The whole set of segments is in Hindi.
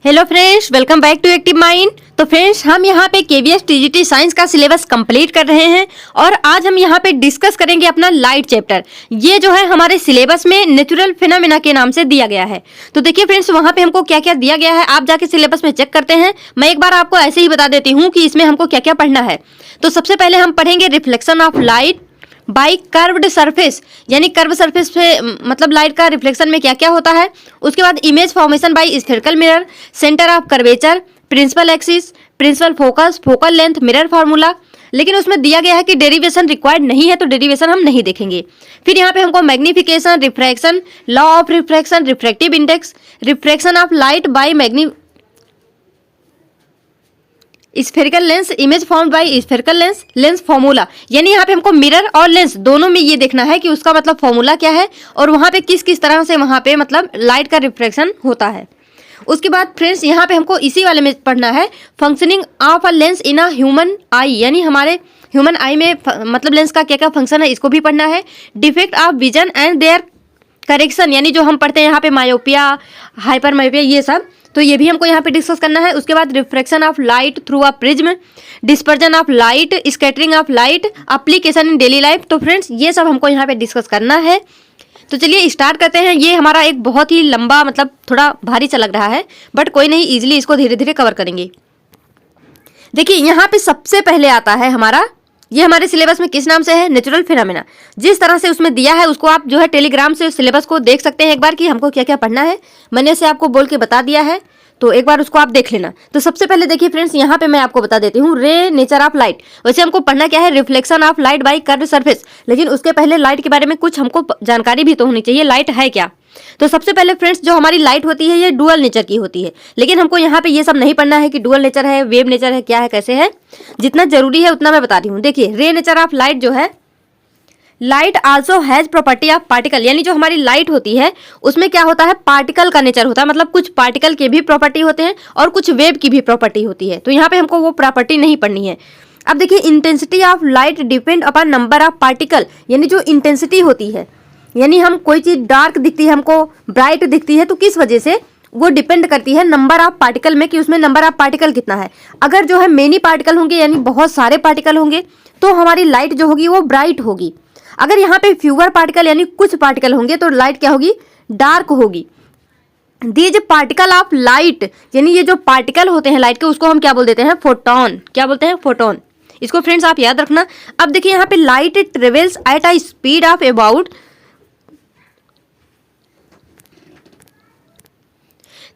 Hello friends, welcome back to active mind. तो फ्रेंड्स, हम यहाँ पे केवीएस टीजीटी साइंस का सिलेबस कंप्लीट कर रहे हैं और आज हम यहाँ पे डिस्कस करेंगे अपना लाइट चैप्टर। ये जो है हमारे सिलेबस में नेचुरल फिनोमेना के नाम से दिया गया है। तो देखिए फ्रेंड्स, वहाँ पे हमको क्या क्या दिया गया है आप जाके सिलेबस में चेक करते हैं। मैं एक बार आपको ऐसे ही बता देती हूँ कि इसमें हमको क्या क्या पढ़ना है। तो सबसे पहले हम पढ़ेंगे reflection of light by curved surface, यानी कर्व सरफेस पे मतलब लाइट का रिफ्लेक्शन में क्या क्या होता है। उसके बाद image formation by spherical mirror, centre of curvature, principal axis, principal focus, focal length, mirror formula. लेकिन उसमें दिया गया है कि डेरिवेशन रिक्वायर्ड नहीं है, तो डेरिवेशन हम नहीं देखेंगे। फिर यहाँ पे हमको magnification, refraction, law of refraction, refractive index, refraction of light by spherical lens, image formed by spherical lens, lens formula. यानी यहाँ पे हमको मिरर और लेंस दोनों में ये देखना है कि उसका मतलब फॉर्मूला क्या है और वहाँ पे किस किस तरह से वहाँ पे मतलब लाइट का रिफ्रैक्शन होता है। उसके बाद फ्रेंड्स, यहाँ पे हमको इसी वाले में पढ़ना है functioning of a lens in a human आई, यानी हमारे ह्यूमन आई में मतलब लेंस का क्या क्या फंक्शन है, इसको भी पढ़ना है। Defect of vision and their correction, यानी जो हम पढ़ते हैं यहाँ पे मायोपिया, हाइपर मायोपिया, ये सब, तो ये भी हमको यहाँ पे डिस्कस करना है। उसके बाद refraction of light through a prism, dispersion of light, scattering of light, application in daily life. तो फ्रेंड्स, ये सब हमको यहाँ पे डिस्कस करना है। तो चलिए स्टार्ट करते हैं। ये हमारा एक बहुत ही लंबा मतलब थोड़ा भारी सा लग रहा है, बट कोई नहीं, इजीली इसको धीरे धीरे कवर करेंगे। देखिए यहाँ पे सबसे पहले आता है हमारा, ये हमारे सिलेबस में किस नाम से है, नेचुरल फिनोमेना। जिस तरह से उसमें दिया है उसको आप जो है टेलीग्राम से सिलेबस को देख सकते हैं एक बार कि हमको क्या क्या पढ़ना है। मैंने इसे आपको बोल के बता दिया है, तो एक बार उसको आप देख लेना। तो सबसे पहले देखिए फ्रेंड्स, यहाँ पे मैं आपको बता देती हूँ रे नेचर ऑफ लाइट। वैसे हमको पढ़ना क्या है, reflection of light by curve surface, लेकिन उसके पहले लाइट के बारे में कुछ हमको जानकारी भी तो होनी चाहिए, लाइट है क्या। तो सबसे पहले फ्रेंड्स, जो हमारी लाइट होती है ये डुअल नेचर की होती है, लेकिन हमको यहाँ पे ये सब नहीं पढ़ना है कि डुअल नेचर है, वेव नेचर है, क्या है, कैसे है। जितना जरूरी है उतना मैं बता रही हूँ। देखिए रे नेचर ऑफ लाइट जो है, light also has property of particle, यानी जो हमारी लाइट होती है उसमें क्या होता है, पार्टिकल का नेचर होता है। मतलब कुछ पार्टिकल के भी प्रॉपर्टी होते हैं और कुछ वेव की भी प्रॉपर्टी होती है। तो यहाँ पे हमको वो प्रॉपर्टी नहीं पढ़नी है। अब देखिए, intensity of light depend upon number of particle, यानी जो इंटेंसिटी होती है, यानी हम कोई चीज डार्क दिखती है, हमको ब्राइट दिखती है, तो किस वजह से वो डिपेंड करती है नंबर ऑफ पार्टिकल में, कि उसमें नंबर ऑफ पार्टिकल कितना है। अगर जो है मेनी पार्टिकल होंगे, यानी बहुत सारे पार्टिकल होंगे, तो हमारी लाइट जो होगी वो ब्राइट होगी। अगर यहाँ पे फ्यूअर पार्टिकल यानी कुछ पार्टिकल होंगे, तो लाइट क्या होगी, डार्क होगी। दीज पार्टिकल ऑफ लाइट, यानी ये जो पार्टिकल होते हैं लाइट के, उसको हम क्या बोल देते हैं, फोटोन। क्या बोलते हैं, फोटोन। इसको फ्रेंड्स आप याद रखना। अब देखिए यहाँ पे light travels at a speed of about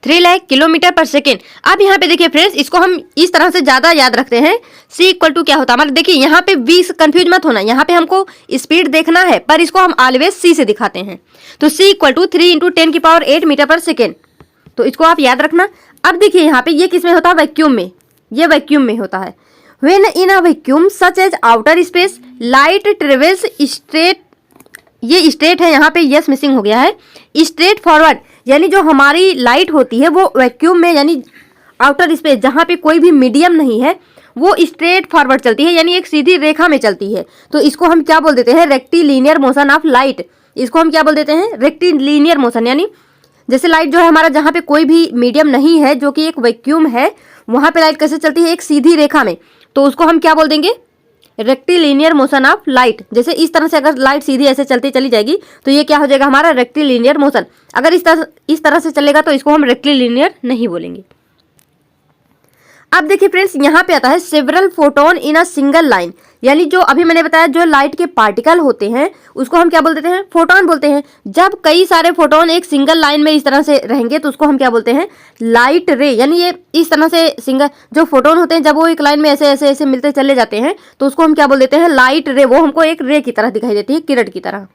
3 lakh kilometre पर सेकेंड। अब यहाँ पे देखिए फ्रेंड्स, इसको हम इस तरह से ज्यादा याद रखते हैं। C इक्वल टू क्या होता है, मतलब देखिए यहाँ पे V से कंफ्यूज मत होना, यहाँ पे हमको स्पीड देखना है, पर इसको हम ऑलवेज C से दिखाते हैं। तो C इक्वल टू 3 × 10⁸ मीटर पर सेकेंड। तो इसको आप याद रखना। अब देखिए यहाँ पे ये किस में होता है, वैक्यूम में, ये वैक्यूम में होता है। When in a vacuum such as outer space light travels straight, ये स्ट्रेट है यहाँ पे, यस मिसिंग हो गया है, स्ट्रेट फॉरवर्ड, यानी जो हमारी लाइट होती है वो वैक्यूम में, यानी आउटर स्पेस जहाँ पे कोई भी मीडियम नहीं है, वो स्ट्रेट फॉरवर्ड चलती है, यानी एक सीधी रेखा में चलती है। तो इसको हम क्या बोल देते हैं, रेक्टिलिनियर मोशन ऑफ लाइट। इसको हम क्या बोल देते हैं, रेक्टिलिनियर मोशन। यानी जैसे लाइट जो है हमारा, जहाँ पे कोई भी मीडियम नहीं है, जो कि एक वैक्यूम है, वहाँ पे लाइट कैसे चलती है, एक सीधी रेखा में, तो उसको हम क्या बोल देंगे, रेक्टिलिनियर मोशन ऑफ लाइट। जैसे इस तरह से अगर लाइट सीधी ऐसे चलती चली जाएगी, तो ये क्या हो जाएगा, हमारा रेक्टिलिनियर मोशन। अगर इस तरह से चलेगा तो इसको हम रेक्टिलिनियर नहीं बोलेंगे। अब देखिए फ्रेंड्स, यहाँ पे आता है several photon in a single line, यानी जो अभी मैंने बताया जो लाइट के पार्टिकल होते हैं उसको हम क्या बोल देते हैं, फोटोन बोलते हैं। जब कई सारे फोटोन एक सिंगल लाइन में इस तरह से रहेंगे तो उसको हम क्या बोलते हैं, लाइट रे। यानी ये इस तरह से सिंगल जो फोटोन होते हैं, जब वो एक लाइन में ऐसे ऐसे ऐसे मिलते चले जाते हैं, तो उसको हम क्या बोल देते हैं, लाइट रे। वो हमको एक रे की तरह दिखाई देती है, किरण की तरह।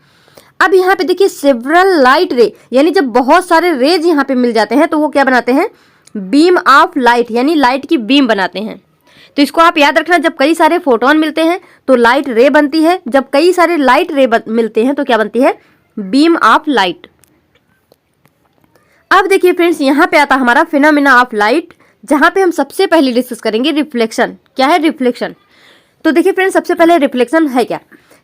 अब यहाँ पे देखिए सेवरल लाइट रे, यानी जब बहुत सारे रेज यहाँ पे मिल जाते हैं तो वो क्या बनाते हैं, बीम ऑफ लाइट, यानी लाइट की बीम बनाते हैं। तो इसको आप याद रखना, जब कई सारे फोटोन मिलते हैं तो लाइट रे बनती है, जब कई सारे लाइट रे मिलते हैं तो क्या बनती है, बीम ऑफ लाइट। अब देखिए फ्रेंड्स, यहाँ पे आता हमारा फिनोमेना ऑफ लाइट, जहाँ पे हम सबसे पहले डिस्कस करेंगे रिफ्लेक्शन। क्या है रिफ्लेक्शन, तो देखिए फ्रेंड्स, सबसे पहले रिफ्लेक्शन है क्या,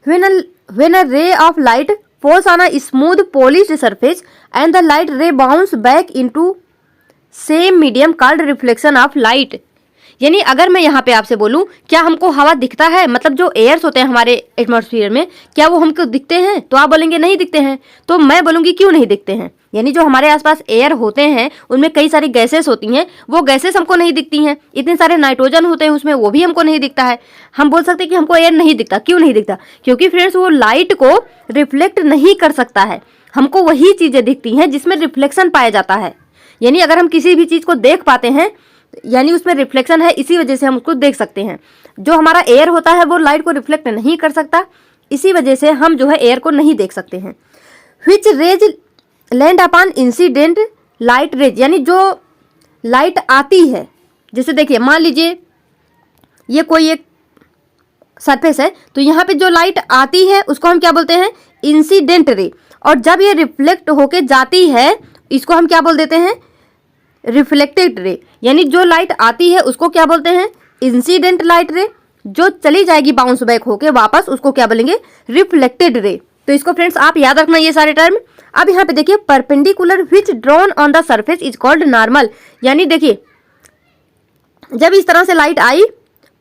when a ray of light falls on a smooth polished surface and the light रे bounce back into same medium called reflection of light. यानी अगर मैं यहाँ पे आपसे बोलूँ क्या हमको हवा दिखता है, मतलब जो एयर्स होते हैं हमारे एटमॉस्फेयर में, क्या वो हमको दिखते हैं? तो आप बोलेंगे नहीं दिखते हैं। तो मैं बोलूँगी क्यों नहीं दिखते हैं। यानी जो हमारे आसपास एयर होते हैं उनमें कई सारी गैसेस होती हैं, वो गैसेस हमको नहीं दिखती हैं। इतने सारे नाइट्रोजन होते हैं उसमें, वो भी हमको नहीं दिखता है। हम बोल सकते हैं कि हमको एयर नहीं दिखता। क्यों नहीं दिखता? क्योंकि फ्रेंड्स वो लाइट को रिफ्लेक्ट नहीं कर सकता है। हमको वही चीज़ें दिखती हैं जिसमें रिफ्लेक्शन पाया जाता है। यानी अगर हम किसी भी चीज़ को देख पाते हैं यानी उसमें रिफ्लेक्शन है, इसी वजह से हम उसको देख सकते हैं। जो हमारा एयर होता है वो लाइट को रिफ्लेक्ट नहीं कर सकता, इसी वजह से हम जो है एयर को नहीं देख सकते हैं। Which rays land upon incident light rays, यानी जो लाइट आती है, जैसे देखिए मान लीजिए ये कोई एक सरफेस है, तो यहाँ पे जो लाइट आती है उसको हम क्या बोलते हैं? Incident ray. और जब ये रिफ्लेक्ट होके जाती है इसको हम क्या बोल देते हैं? Reflected ray. यानी जो लाइट आती है उसको क्या बोलते हैं? इंसिडेंट लाइट रे। जो चली जाएगी बाउंस बैक होके वापस उसको क्या बोलेंगे? Reflected ray. तो इसको फ्रेंड्स आप याद रखना ये सारे टर्म। अब यहाँ पे देखिए perpendicular which drawn on the surface is called normal. यानी देखिए जब इस तरह से लाइट आई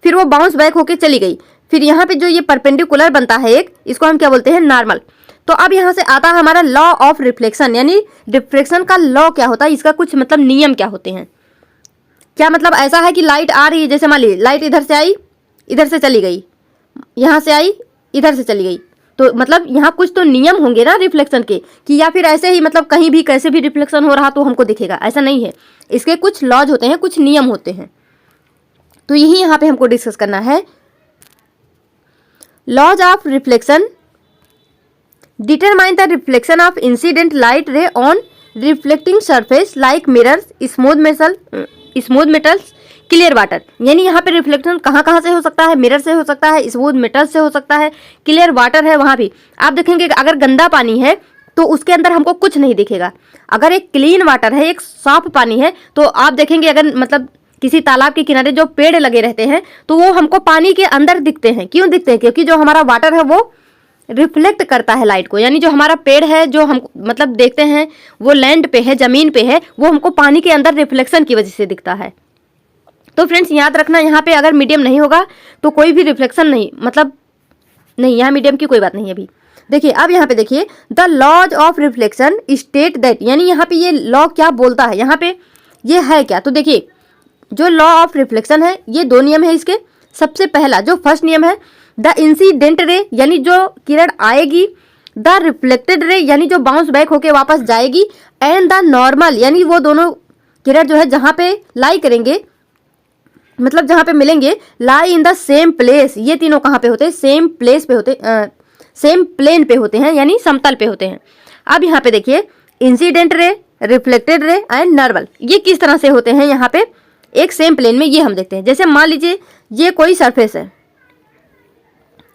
फिर वो बाउंस बैक होके चली गई, फिर यहाँ पे जो ये परपेंडिकुलर बनता है एक, इसको हम क्या बोलते हैं? नॉर्मल। तो अब यहाँ से आता है हमारा लॉ ऑफ रिफ्लेक्शन। यानी रिफ्लेक्शन का लॉ क्या होता है, इसका कुछ मतलब नियम क्या होते हैं। क्या मतलब ऐसा है कि लाइट आ रही है, जैसे मान लीजिए लाइट इधर से आई इधर से चली गई, यहाँ से आई इधर से चली गई, तो मतलब यहाँ कुछ तो नियम होंगे ना रिफ्लेक्शन के, कि या फिर ऐसे ही मतलब कहीं भी कैसे भी रिफ्लेक्शन हो रहा तो हमको दिखेगा, ऐसा नहीं है। इसके कुछ लॉज होते हैं, कुछ नियम होते हैं। तो यही यहाँ पे हमको डिस्कस करना है। Laws of reflection determine the reflection of incident light ray on reflecting surface like mirrors, smooth metals, clear water। यानी यहाँ पे रिफ्लेक्शन कहाँ कहाँ से हो सकता है? मिरर से हो सकता है, स्मूथ मेटल से हो सकता है, क्लियर वाटर है वहाँ भी। आप देखेंगे अगर गंदा पानी है तो उसके अंदर हमको कुछ नहीं दिखेगा। अगर एक क्लीन वाटर है, एक साफ पानी है, तो आप देखेंगे अगर मतलब किसी तालाब के किनारे जो पेड़ लगे रहते हैं तो वो हमको पानी के अंदर दिखते हैं। क्यों दिखते हैं? क्योंकि जो हमारा वाटर है वो रिफ्लेक्ट करता है लाइट को। यानी जो हमारा पेड़ है जो हम मतलब देखते हैं वो लैंड पे है, जमीन पे है, वो हमको पानी के अंदर रिफ्लेक्शन की वजह से दिखता है। तो फ्रेंड्स याद रखना यहाँ पे अगर मीडियम नहीं होगा तो कोई भी रिफ्लेक्शन नहीं, मतलब नहीं, यहाँ मीडियम की कोई बात नहीं है अभी। देखिए अब यहाँ पे देखिए the laws of reflection state that, यानी यहाँ पे ये लॉ क्या बोलता है, यहाँ पे ये है क्या। तो देखिए जो लॉ ऑफ रिफ्लेक्शन है ये दो नियम है इसके। सबसे पहला जो फर्स्ट नियम है द इंसिडेंट रे, यानी जो किरण आएगी, द रिफ्लेक्टेड रे यानी जो बाउंस बैक होके वापस जाएगी, एंड द नॉर्मल यानी वो दोनों किरण जो है जहाँ पे लाई करेंगे, मतलब जहाँ पे मिलेंगे, लाई इन द सेम प्लेस। ये तीनों कहाँ पे होते हैं? सेम प्लेस पे होते, सेम प्लेन पे होते हैं, यानी समतल पे होते हैं। अब यहाँ पे देखिए incident ray, reflected ray and normal, ये किस तरह से होते हैं यहाँ पे एक सेम प्लेन में, ये हम देखते हैं। जैसे मान लीजिए ये कोई सरफेस है,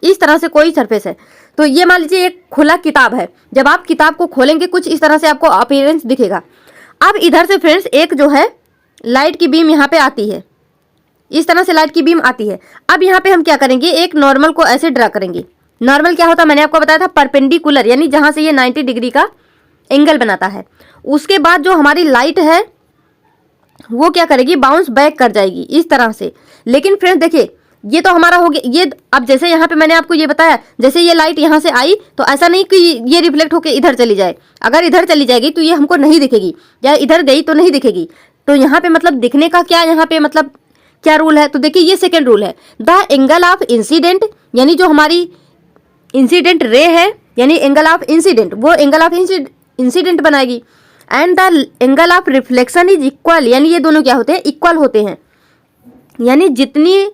इस तरह से कोई सरफेस है, तो ये मान लीजिए एक खुला किताब है। जब आप किताब को खोलेंगे कुछ इस तरह से आपको अपीयरेंस दिखेगा। अब इधर से फ्रेंड्स एक जो है लाइट की बीम यहाँ पे आती है, इस तरह से लाइट की बीम आती है। अब यहाँ पे हम क्या करेंगे, एक नॉर्मल को ऐसे ड्रा करेंगे। नॉर्मल क्या होता है मैंने आपको बताया था, परपेंडिकुलर, यानी जहाँ से ये 90 डिग्री का एंगल बनाता है। उसके बाद जो हमारी लाइट है वो क्या करेगी, बाउंस बैक कर जाएगी इस तरह से। लेकिन फ्रेंड्स देखिए ये तो हमारा हो गया ये। अब जैसे यहाँ पे मैंने आपको ये बताया, जैसे ये लाइट यहाँ से आई तो ऐसा नहीं कि ये रिफ्लेक्ट होकर इधर चली जाए। अगर इधर चली जाएगी तो ये हमको नहीं दिखेगी, या इधर गई तो नहीं दिखेगी। तो यहाँ पे मतलब दिखने का क्या, यहाँ पे मतलब क्या रूल है, तो देखिए ये सेकेंड रूल है, द एंगल ऑफ इंसिडेंट, यानी जो हमारी इंसिडेंट रे है यानी एंगल ऑफ इंसिडेंट, वो एंगल ऑफ इंसिडेंट बनाएगी। And the angle of reflection is equal, यानी ये दोनों क्या होते हैं, इक्वल होते हैं। यानी जितनी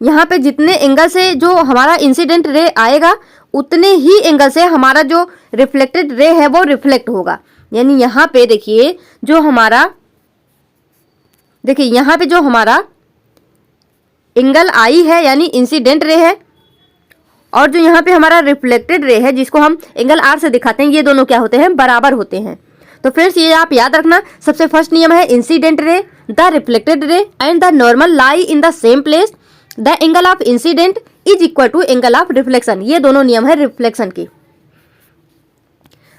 यहाँ पे जितने एंगल से जो हमारा इंसिडेंट रे आएगा उतने ही एंगल से हमारा जो रिफ्लेक्टेड रे है वो रिफ्लेक्ट होगा। यानी यहाँ पे देखिए जो हमारा, देखिए यहाँ पे जो हमारा एंगल आई है यानी इंसिडेंट रे है, और जो यहाँ पे हमारा रिफ्लेक्टेड रे है जिसको हम एंगल आर से दिखाते हैं, ये दोनों क्या होते हैं, बराबर होते हैं। तो फ्रेंड्स ये आप याद रखना, सबसे फर्स्ट नियम है incident ray, the reflected ray and the normal lie in the same place, the angle of incidence is equal to angle of reflection. ये दोनों नियम है रिफ्लेक्शन के।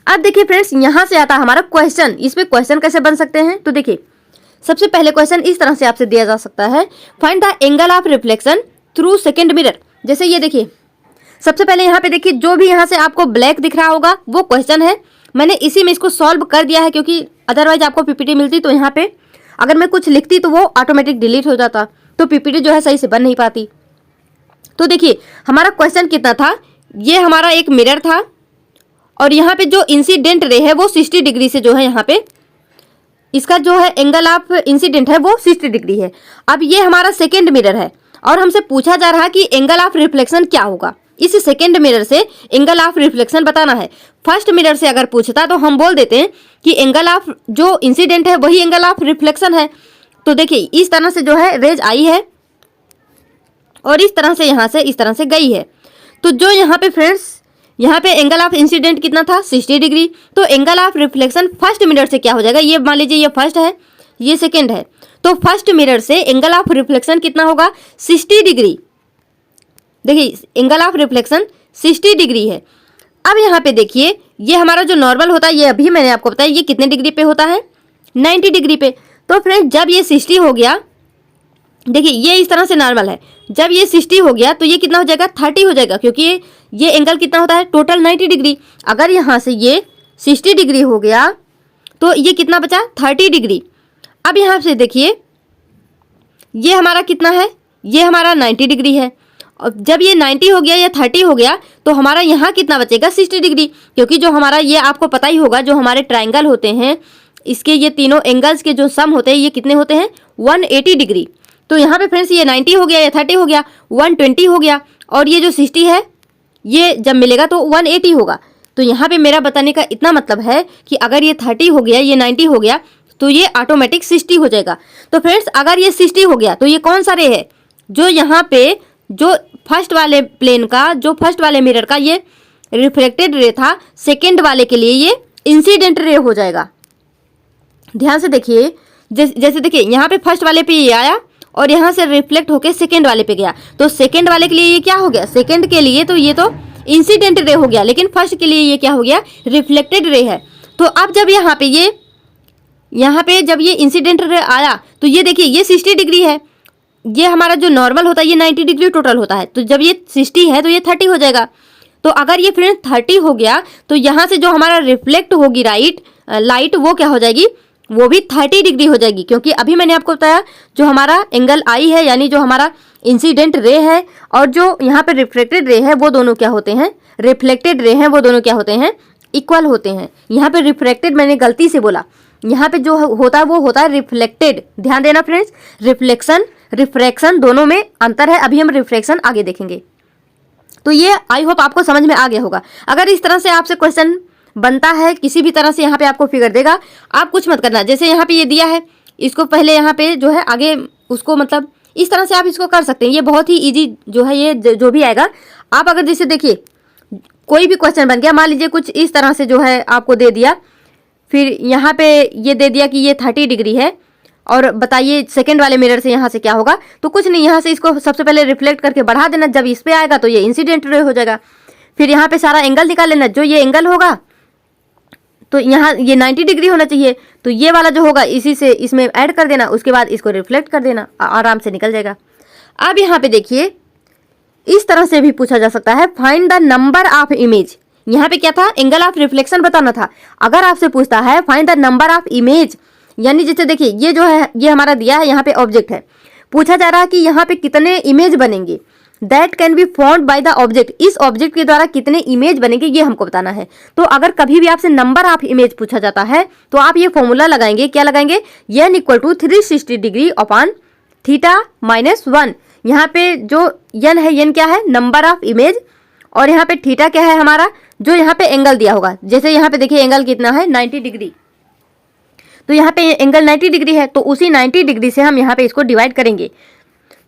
अब देखिए फ्रेंड्स यहाँ से आता है हमारा क्वेश्चन। इस पे क्वेश्चन कैसे बन सकते हैं, तो देखिए सबसे पहले क्वेश्चन इस तरह से आपसे दिया जा सकता है, find the angle of reflection through second mirror. जैसे ये देखिए, सबसे पहले यहाँ पे देखिए, जो भी यहाँ से आपको ब्लैक दिख रहा होगा वो क्वेश्चन है। मैंने इसी में इसको सॉल्व कर दिया है, क्योंकि अदरवाइज आपको पीपीटी मिलती तो यहाँ पे अगर मैं कुछ लिखती तो वो ऑटोमेटिक डिलीट हो जाता, तो पीपीटी जो है सही से बन नहीं पाती। तो देखिए हमारा क्वेश्चन कितना था, ये हमारा एक मिरर था और यहाँ पे जो इंसिडेंट रे है वो 60 डिग्री से जो है यहाँ पे इसका जो है एंगल ऑफ इंसिडेंट है वो 60 डिग्री है। अब ये हमारा सेकेंड मिरर है और हमसे पूछा जा रहा है कि एंगल ऑफ रिफ्लेक्शन क्या होगा। इस सेकेंड मिरर से एंगल ऑफ रिफ्लेक्शन बताना है। फर्स्ट मिरर से अगर पूछता तो हम बोल देते हैं कि एंगल ऑफ जो इंसिडेंट है वही एंगल ऑफ रिफ्लेक्शन है। तो देखिए इस तरह से जो है रेज आई है और इस तरह से यहाँ से इस तरह से गई है। तो जो यहाँ पे फ्रेंड्स यहाँ पे एंगल ऑफ इंसिडेंट कितना था 60 डिग्री, तो angle of reflection first mirror से क्या हो जाएगा, ये मान लीजिए ये फर्स्ट है ये सेकेंड है, तो फर्स्ट मिरर से एंगल ऑफ रिफ्लेक्शन कितना होगा 60 डिग्री। देखिए एंगल ऑफ रिफ्लेक्शन 60 डिग्री है। अब यहाँ पे देखिए ये हमारा जो नॉर्मल होता है, ये अभी मैंने आपको बताया ये कितने डिग्री पे होता है 90 डिग्री पे। तो फ्रेंड्स जब ये 60 हो गया, देखिए ये इस तरह से नॉर्मल है, जब ये 60 हो गया तो ये कितना हो जाएगा 30 हो जाएगा, क्योंकि ये एंगल कितना होता है टोटल 90 डिग्री। अगर यहाँ से ये 60 डिग्री हो गया तो ये कितना बचा 30 डिग्री। अब यहाँ से देखिए ये हमारा कितना है, ये हमारा 90 डिग्री है। और जब ये 90 हो गया या 30 हो गया तो हमारा यहाँ कितना बचेगा 60 डिग्री, क्योंकि जो हमारा ये आपको पता ही होगा जो हमारे ट्राइंगल होते हैं इसके ये तीनों एंगल्स के जो सम होते हैं ये कितने होते हैं 180 डिग्री। तो यहाँ पे फ्रेंड्स ये 90 हो गया या 30 हो गया 120 हो गया, और ये जो 60 है ये जब मिलेगा तो 180 होगा। तो यहाँ पे मेरा बताने का इतना मतलब है कि अगर ये 30 हो गया ये 90 हो गया तो ये ऑटोमेटिक 60 हो जाएगा। तो फ्रेंड्स अगर ये 60 हो गया तो ये कौन सा रे है, जो यहाँ पे जो फर्स्ट वाले प्लेन का जो फर्स्ट वाले मिरर का ये रिफ्लेक्टेड रे था, सेकेंड वाले के लिए ये इंसिडेंट रे हो जाएगा। ध्यान से देखिए, जैसे देखिए यहाँ पे फर्स्ट वाले पे ये आया और यहाँ से रिफ्लेक्ट होके सेकेंड वाले पे गया, तो सेकेंड वाले के लिए ये क्या हो गया, सेकेंड के लिए तो ये तो इंसिडेंट रे हो गया, लेकिन फर्स्ट के लिए ये क्या हो गया रिफ्लेक्टेड रे है। तो अब जब यहाँ पे जब ये इंसिडेंट रे आया तो ये देखिए ये 60 डिग्री है, ये हमारा जो नॉर्मल होता है ये 90 डिग्री टोटल होता है, तो जब ये 60 है तो ये 30 हो जाएगा। तो अगर ये फ्रेंड 30 हो गया तो यहाँ से जो हमारा रिफ्लेक्ट होगी लाइट वो क्या हो जाएगी, वो भी 30 डिग्री हो जाएगी, क्योंकि अभी मैंने आपको बताया जो हमारा एंगल आई है यानी जो हमारा इंसिडेंट रे है और जो यहाँ पे रिफ्लेक्टेड रे है वो दोनों क्या होते हैं, रिफ्लेक्टेड रे हैं वो दोनों क्या होते हैं, इक्वल होते हैं। यहाँ पे रिफ्लेक्टेड मैंने गलती से बोला, यहाँ पे जो होता है वो होता है रिफ्लेक्टेड। ध्यान देना फ्रेंड्स, रिफ्रैक्शन दोनों में अंतर है, अभी हम रिफ्रैक्शन आगे देखेंगे। तो ये आई होप आपको समझ में आ गया होगा। अगर इस तरह से आपसे क्वेश्चन बनता है किसी भी तरह से यहाँ पे आपको फिगर देगा, आप कुछ मत करना, जैसे यहाँ पे ये दिया है इसको पहले यहाँ पे जो है आगे उसको मतलब इस तरह से आप इसको कर सकते हैं। ये बहुत ही इजी जो है, ये जो भी आएगा आप अगर जैसे देखिए कोई भी क्वेश्चन बन गया, मान लीजिए कुछ इस तरह से जो है आपको दे दिया, फिर यहाँ पे ये दे दिया कि ये 30 डिग्री है और बताइए सेकंड वाले मिरर से यहाँ से क्या होगा, तो कुछ नहीं, यहाँ से इसको सबसे पहले रिफ्लेक्ट करके बढ़ा देना, जब इस पे आएगा तो ये इंसिडेंट रे हो जाएगा। फिर यहाँ पे सारा एंगल निकाल लेना, जो ये एंगल होगा तो यहाँ ये 90 डिग्री होना चाहिए, तो ये वाला जो होगा इसी से इसमें ऐड कर देना, उसके बाद इसको रिफ्लेक्ट कर देना, आराम से निकल जाएगा। अब यहाँ पे देखिए इस तरह से भी पूछा जा सकता है, find the number of image. यहाँ पे क्या था, एंगल ऑफ रिफ्लेक्शन बताना था। अगर आपसे पूछता है find the number of image, यानी जैसे देखिए ये जो है ये हमारा दिया है, यहाँ पे ऑब्जेक्ट है, पूछा जा रहा है कि यहाँ पे कितने इमेज बनेंगे, that can be formed by the object, इस ऑब्जेक्ट के द्वारा कितने इमेज बनेंगे ये हमको बताना है। तो अगर कभी भी आपसे नंबर ऑफ इमेज पूछा जाता है तो आप ये फॉर्मूला लगाएंगे, क्या लगाएंगे, n equal to 360 degree upon theta minus 1। यहाँ पे जो n है, n क्या है, नंबर ऑफ इमेज, और यहाँ पे थीटा क्या है हमारा, जो यहाँ पे एंगल दिया होगा। जैसे यहाँ पे देखिए एंगल कितना है 90 डिग्री, तो यहाँ पे एंगल 90 डिग्री है, तो उसी 90 डिग्री से हम यहाँ पे इसको डिवाइड करेंगे।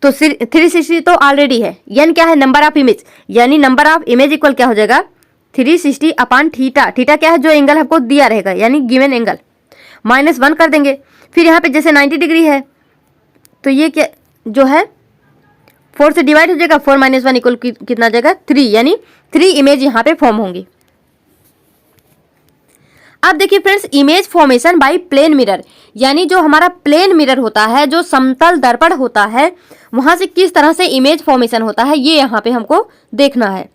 तो 360 तो ऑलरेडी है, n क्या है, नंबर ऑफ इमेज, यानी नंबर ऑफ इमेज इक्वल क्या हो जाएगा 360 अपॉन थीटा, थीटा क्या है, जो एंगल हमको दिया रहेगा यानी गिवन एंगल, माइनस 1 कर देंगे। फिर यहाँ पे जैसे 90 डिग्री है तो ये क्या जो है 4 से डिवाइड हो जाएगा, 4 माइनस 1 इक्वल कितना जाएगा 3, यानी 3 इमेज यहाँ पे फॉर्म होंगी। अब देखिए friends, image formation by plane mirror, यानी जो हमारा प्लेन मिरर होता है, जो समतल दर्पण होता है, वहां से किस तरह से इमेज फॉर्मेशन होता है ये यहाँ पे हमको देखना है।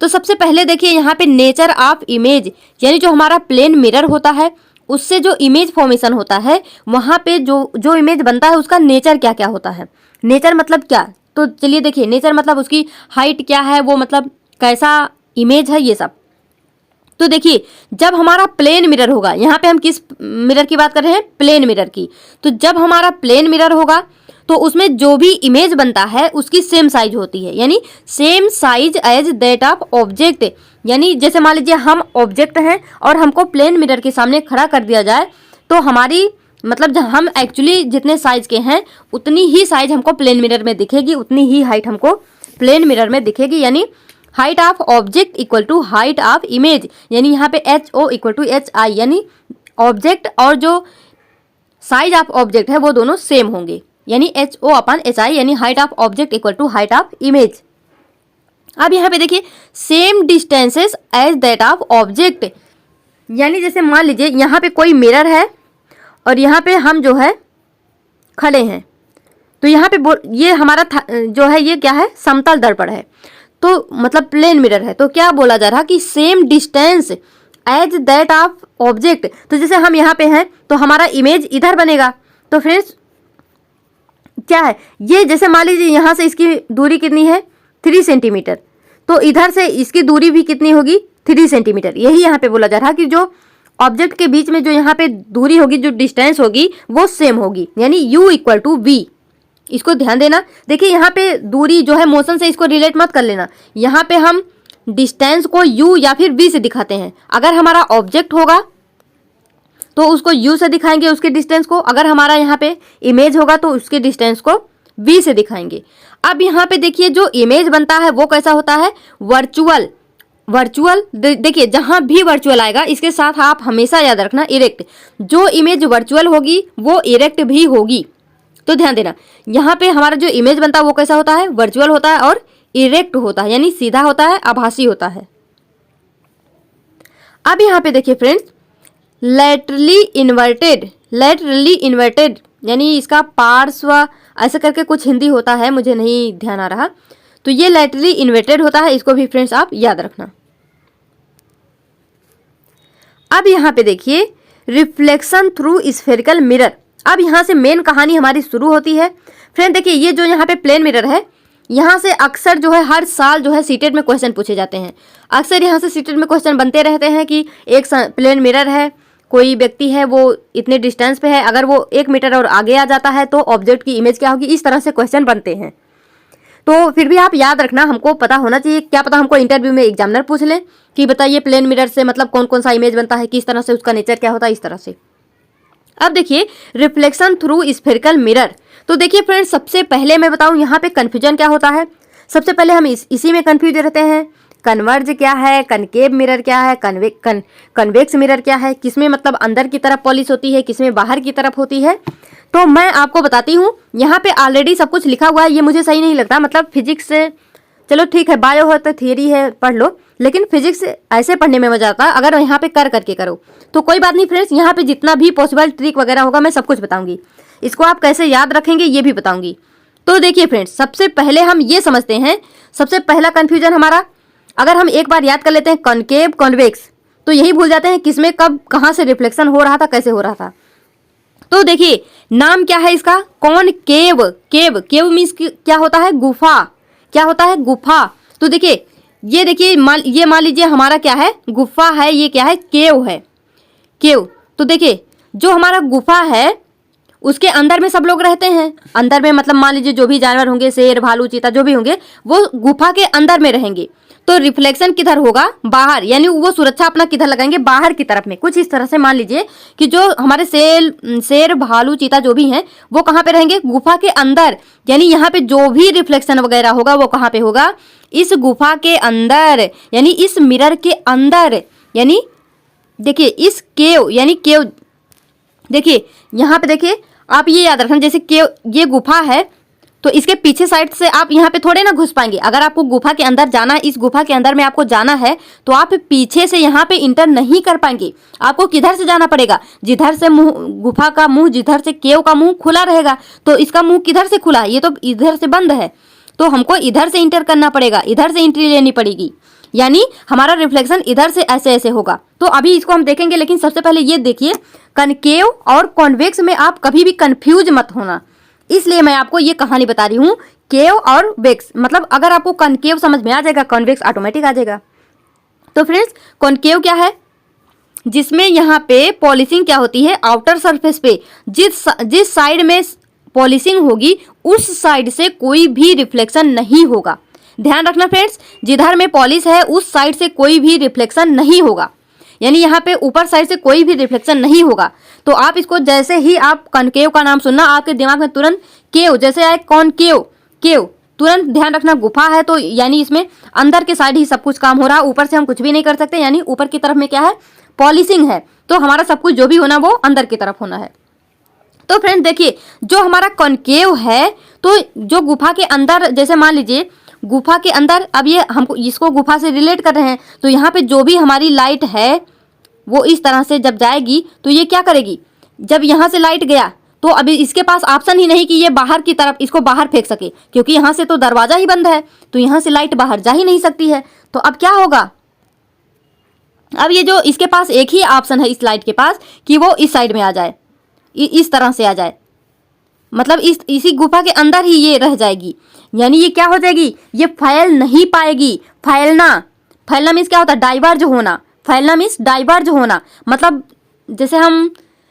तो सबसे पहले देखिए यहाँ पे नेचर ऑफ इमेज, यानी जो हमारा प्लेन मिरर होता है उससे जो इमेज फॉर्मेशन होता है वहाँ पे जो इमेज बनता है उसका नेचर क्या क्या होता है। नेचर मतलब क्या, तो चलिए देखिए, नेचर मतलब उसकी हाइट क्या है, वो मतलब कैसा इमेज है, ये सब। तो देखिए जब हमारा प्लेन मिरर होगा, यहाँ पे हम किस मिरर की बात कर रहे हैं, प्लेन मिरर की। तो जब हमारा प्लेन मिरर होगा तो उसमें जो भी इमेज बनता है उसकी सेम साइज होती है, यानी same size as that of object. यानी जैसे मान लीजिए हम ऑब्जेक्ट हैं और हमको प्लेन मिरर के सामने खड़ा कर दिया जाए तो हमारी मतलब हम एक्चुअली जितने साइज के हैं उतनी ही साइज हमको प्लेन मिरर में दिखेगी, उतनी ही हाइट हमको प्लेन मिरर में दिखेगी। यानी height of object equal to height of image, यानी यहाँ पे HO इक्वल टू HI, यानी ऑब्जेक्ट और जो साइज ऑफ ऑब्जेक्ट है वो दोनों सेम होंगे, यानी HO अपन HI, यानी height of object equal to height of image. अब यहाँ पे देखिए same distances as that of object, यानी जैसे मान लीजिए यहाँ पे कोई मिरर है और यहाँ पे हम जो है खड़े हैं, तो यहाँ पे ये हमारा जो है ये क्या है, समतल दर्पण है, तो मतलब प्लेन मिरर है। तो क्या बोला जा रहा कि same distance as that of object. तो जैसे हम यहाँ पे हैं तो हमारा इमेज इधर बनेगा। तो फ्रेंड्स क्या है ये, जैसे मान लीजिए यहाँ से इसकी दूरी कितनी है, 3 सेंटीमीटर, तो इधर से इसकी दूरी भी कितनी होगी, 3 सेंटीमीटर। यही यहाँ पे बोला जा रहा कि जो ऑब्जेक्ट के बीच में जो यहाँ पे दूरी होगी, जो डिस्टेंस होगी वो सेम होगी, यानी U इक्वल टू V। इसको ध्यान देना। देखिए यहाँ पे दूरी जो है मोशन से इसको रिलेट मत कर लेना, यहाँ पे हम डिस्टेंस को U या फिर V से दिखाते हैं। अगर हमारा ऑब्जेक्ट होगा तो उसको U से दिखाएंगे उसके डिस्टेंस को, अगर हमारा यहाँ पे इमेज होगा तो उसके डिस्टेंस को V से दिखाएंगे। अब यहाँ पे देखिए जो इमेज बनता है वो कैसा होता है, वर्चुअल। देखिए जहां भी वर्चुअल आएगा इसके साथ आप हमेशा याद रखना इरेक्ट। जो इमेज वर्चुअल होगी वो इरेक्ट भी होगी, तो ध्यान देना। यहाँ पे हमारा जो इमेज बनता है वो कैसा होता है, वर्चुअल होता है और इरेक्ट होता है, यानी सीधा होता है, आभासी होता है। अब यहाँ पे देखिए फ्रेंड्स, लैटरली इन्वर्टेड, यानी इसका पार्श्व ऐसे करके कुछ हिंदी होता है, मुझे नहीं ध्यान आ रहा। तो ये लैटरली इन्वर्टेड होता है, इसको भी फ्रेंड्स आप याद रखना। अब यहाँ पे देखिए रिफ्लेक्शन थ्रू स्फेरिकल मिरर। अब यहाँ से मेन कहानी हमारी शुरू होती है। फ्रेंड देखिए ये जो यहाँ पे प्लेन मिरर है, यहाँ से अक्सर जो है हर साल जो है सीटेट में क्वेश्चन पूछे जाते हैं। अक्सर यहाँ से सीटेट में क्वेश्चन बनते रहते हैं कि एक प्लेन मिरर है, कोई व्यक्ति है वो इतने डिस्टेंस पे है, अगर वो 1 मीटर और आगे आ जाता है तो ऑब्जेक्ट की इमेज क्या होगी, इस तरह से क्वेश्चन बनते हैं। तो फिर भी आप याद रखना, हमको पता होना चाहिए, क्या पता हमको इंटरव्यू में एग्जामिनर पूछ लें कि बताइए प्लेन मिरर से मतलब कौन कौन सा इमेज बनता है, किस तरह से उसका नेचर क्या होता है, इस तरह से। अब देखिए रिफ्लेक्शन थ्रू स्फेरिकल मिरर। तो देखिए फ्रेंड्स सबसे पहले मैं बताऊं यहाँ पे कन्फ्यूजन क्या होता है। सबसे पहले हम इसी में कन्फ्यूज रहते हैं, कन्वर्ज क्या है, कनकेव मिरर क्या है, कन्वेक्स मिरर क्या है, किसमें मतलब अंदर की तरफ पॉलिश होती है, किसमें बाहर की तरफ होती है। तो मैं आपको बताती हूँ, यहाँ पे ऑलरेडी सब कुछ लिखा हुआ है, ये मुझे सही नहीं लगता। मतलब फिजिक्स से चलो ठीक है, बायो है तो थियरी है पढ़ लो, लेकिन फिजिक्स ऐसे पढ़ने में मजा आता है अगर यहाँ पे कर करके करो। तो कोई बात नहीं फ्रेंड्स, यहाँ पे जितना भी पॉसिबल ट्रिक वगैरह होगा मैं सब कुछ बताऊंगी, इसको आप कैसे याद रखेंगे ये भी बताऊंगी। तो देखिए फ्रेंड्स सबसे पहले हम ये समझते हैं, सबसे पहला कन्फ्यूजन हमारा, अगर हम एक बार याद कर लेते हैं कॉनकेव कॉन्वेक्स, तो यही भूल जाते हैं किसमें कब कहाँ से रिफ्लेक्शन हो रहा था, कैसे हो रहा था। तो देखिए नाम क्या है इसका, कॉनकेव। केव मीन्स क्या होता है, गुफा। क्या होता है, गुफा। तो देखिए ये देखिए ये मान लीजिए हमारा क्या है, गुफा है, ये क्या है, केव है, केव। तो देखिए जो हमारा गुफा है उसके अंदर में सब लोग रहते हैं, अंदर में मतलब मान लीजिए जो भी जानवर होंगे, शेर भालू चीता जो भी होंगे वो गुफा के अंदर में रहेंगे। तो रिफ्लेक्शन किधर होगा, बाहर, यानी वो सुरक्षा अपना किधर लगाएंगे, बाहर की तरफ में। कुछ इस तरह से मान लीजिए कि जो हमारे शेर भालू चीता जो भी हैं वो कहाँ पे रहेंगे, गुफा के अंदर। यानी यहाँ पे जो भी रिफ्लेक्शन वगैरह होगा वो कहाँ पे होगा, इस गुफा के अंदर, यानी इस मिरर के अंदर। यानी देखिए इस केव, यानी केव, देखिए यहाँ पे देखिए आप ये याद रखना, जैसे केव ये गुफा है तो इसके पीछे साइड से आप यहाँ पे थोड़े ना घुस पाएंगे। अगर आपको गुफा के अंदर जाना, इस गुफा के अंदर में आपको जाना है, तो आप पीछे से यहाँ पे इंटर नहीं कर पाएंगे। आपको किधर से जाना पड़ेगा, जिधर से मुंह, गुफा का मुंह, जिधर से केव का मुंह खुला रहेगा, तो इसका मुंह किधर से खुला है, ये तो इधर से बंद है, तो हमको इधर से इंटर करना पड़ेगा, इधर से एंट्री लेनी पड़ेगी, यानी हमारा रिफ्लेक्शन इधर से ऐसे ऐसे होगा। तो अभी इसको हम देखेंगे, लेकिन सबसे पहले ये देखिए, कनकेव और कॉन्वेक्स में आप कभी भी कंफ्यूज मत होना, इसलिए मैं आपको ये कहानी बता रही हूँ। केव और वेक्स, मतलब अगर आपको कनकेव समझ में आ जाएगा, कॉन्वेक्स ऑटोमेटिक आ जाएगा। तो फ्रेंड्स, कॉन्केव क्या है, जिसमें यहाँ पे पॉलिशिंग क्या होती है, आउटर सरफेस पे जिस साइड में पॉलिशिंग होगी उस साइड से कोई भी रिफ्लेक्शन नहीं होगा। ध्यान रखना फ्रेंड्स, जिधर में पॉलिश है उस साइड से कोई भी रिफ्लेक्शन नहीं होगा, यानी यहाँ पे ऊपर साइड से कोई भी रिफ्लेक्शन नहीं होगा। तो आप इसको जैसे ही आप कनकेव का नाम सुनना, आपके दिमाग में तुरंत केव जैसे आए, कॉनकेव, केव, तुरंत ध्यान रखना गुफा है तो यानी इसमें अंदर के साइड ही सब कुछ काम हो रहा है, ऊपर से हम कुछ भी नहीं कर सकते, यानी ऊपर की तरफ में क्या है, पॉलिशिंग है, तो हमारा सब कुछ जो भी होना वो अंदर की तरफ होना है। तो फ्रेंड देखिए, जो हमारा कॉनकेव है, तो जो गुफा के अंदर, जैसे मान लीजिए गुफा के अंदर, अब ये हमको इसको गुफा से रिलेट कर रहे हैं, तो यहाँ पे जो भी हमारी लाइट है वो इस तरह से जब जाएगी तो ये क्या करेगी, जब यहाँ से लाइट गया तो अभी इसके पास ऑप्शन ही नहीं कि ये बाहर की तरफ इसको बाहर फेंक सके, क्योंकि यहाँ से तो दरवाजा ही बंद है, तो यहाँ से लाइट बाहर जा ही नहीं सकती है। तो अब क्या होगा, अब ये जो इसके पास एक ही ऑप्शन है इस लाइट के पास कि वो इस साइड में आ जाए, इस तरह से आ जाए, मतलब इसी गुफा के अंदर ही ये रह जाएगी, यानी ये क्या हो जाएगी, ये फैल नहीं पाएगी। फैलना मीन्स क्या होता है, डाइवर्ज होना। फैलना मीन्स डाइवर्ज होना, मतलब जैसे हम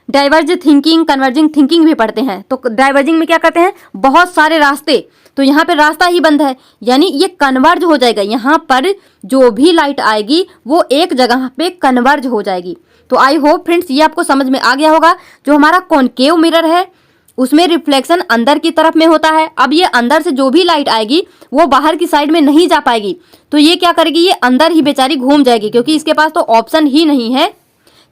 डाइवर्ज थिंकिंग, कन्वर्जिंग थिंकिंग भी पढ़ते हैं, तो डाइवर्जिंग में क्या करते हैं, बहुत सारे रास्ते, तो यहाँ पे रास्ता ही बंद है, यानी ये कन्वर्ज हो जाएगा। यहाँ पर जो भी लाइट आएगी वो एक जगह पे कन्वर्ज हो जाएगी। तो आई होप फ्रेंड्स ये आपको समझ में आ गया होगा। जो हमारा कॉनकेव मिरर है उसमें रिफ्लेक्शन अंदर की तरफ में होता है। अब ये अंदर से जो भी लाइट आएगी वो बाहर की साइड में नहीं जा पाएगी, तो ये क्या करेगी, ये अंदर ही बेचारी घूम जाएगी, क्योंकि इसके पास तो ऑप्शन ही नहीं है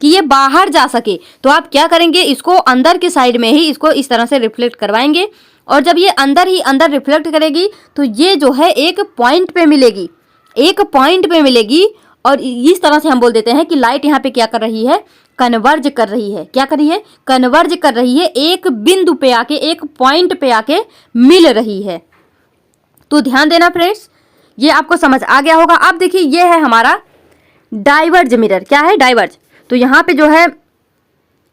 कि ये बाहर जा सके। तो आप क्या करेंगे, इसको अंदर की साइड में ही इसको इस तरह से रिफ्लेक्ट करवाएंगे, और जब ये अंदर ही अंदर रिफ्लेक्ट करेगी तो ये जो है एक पॉइंट पे मिलेगी, एक पॉइंट पे मिलेगी, और इस तरह से हम बोल देते हैं कि लाइट यहाँ पे क्या कर रही है, कन्वर्ज कर रही है। क्या कर रही है, कन्वर्ज कर रही है, एक बिंदु पे आके, एक पॉइंट पे आके मिल रही है। तो ध्यान देना फ्रेंड्स, ये आपको समझ आ गया होगा। अब देखिए ये है हमारा डाइवर्ज मिरर। क्या है, डाइवर्ज। तो यहाँ पे जो है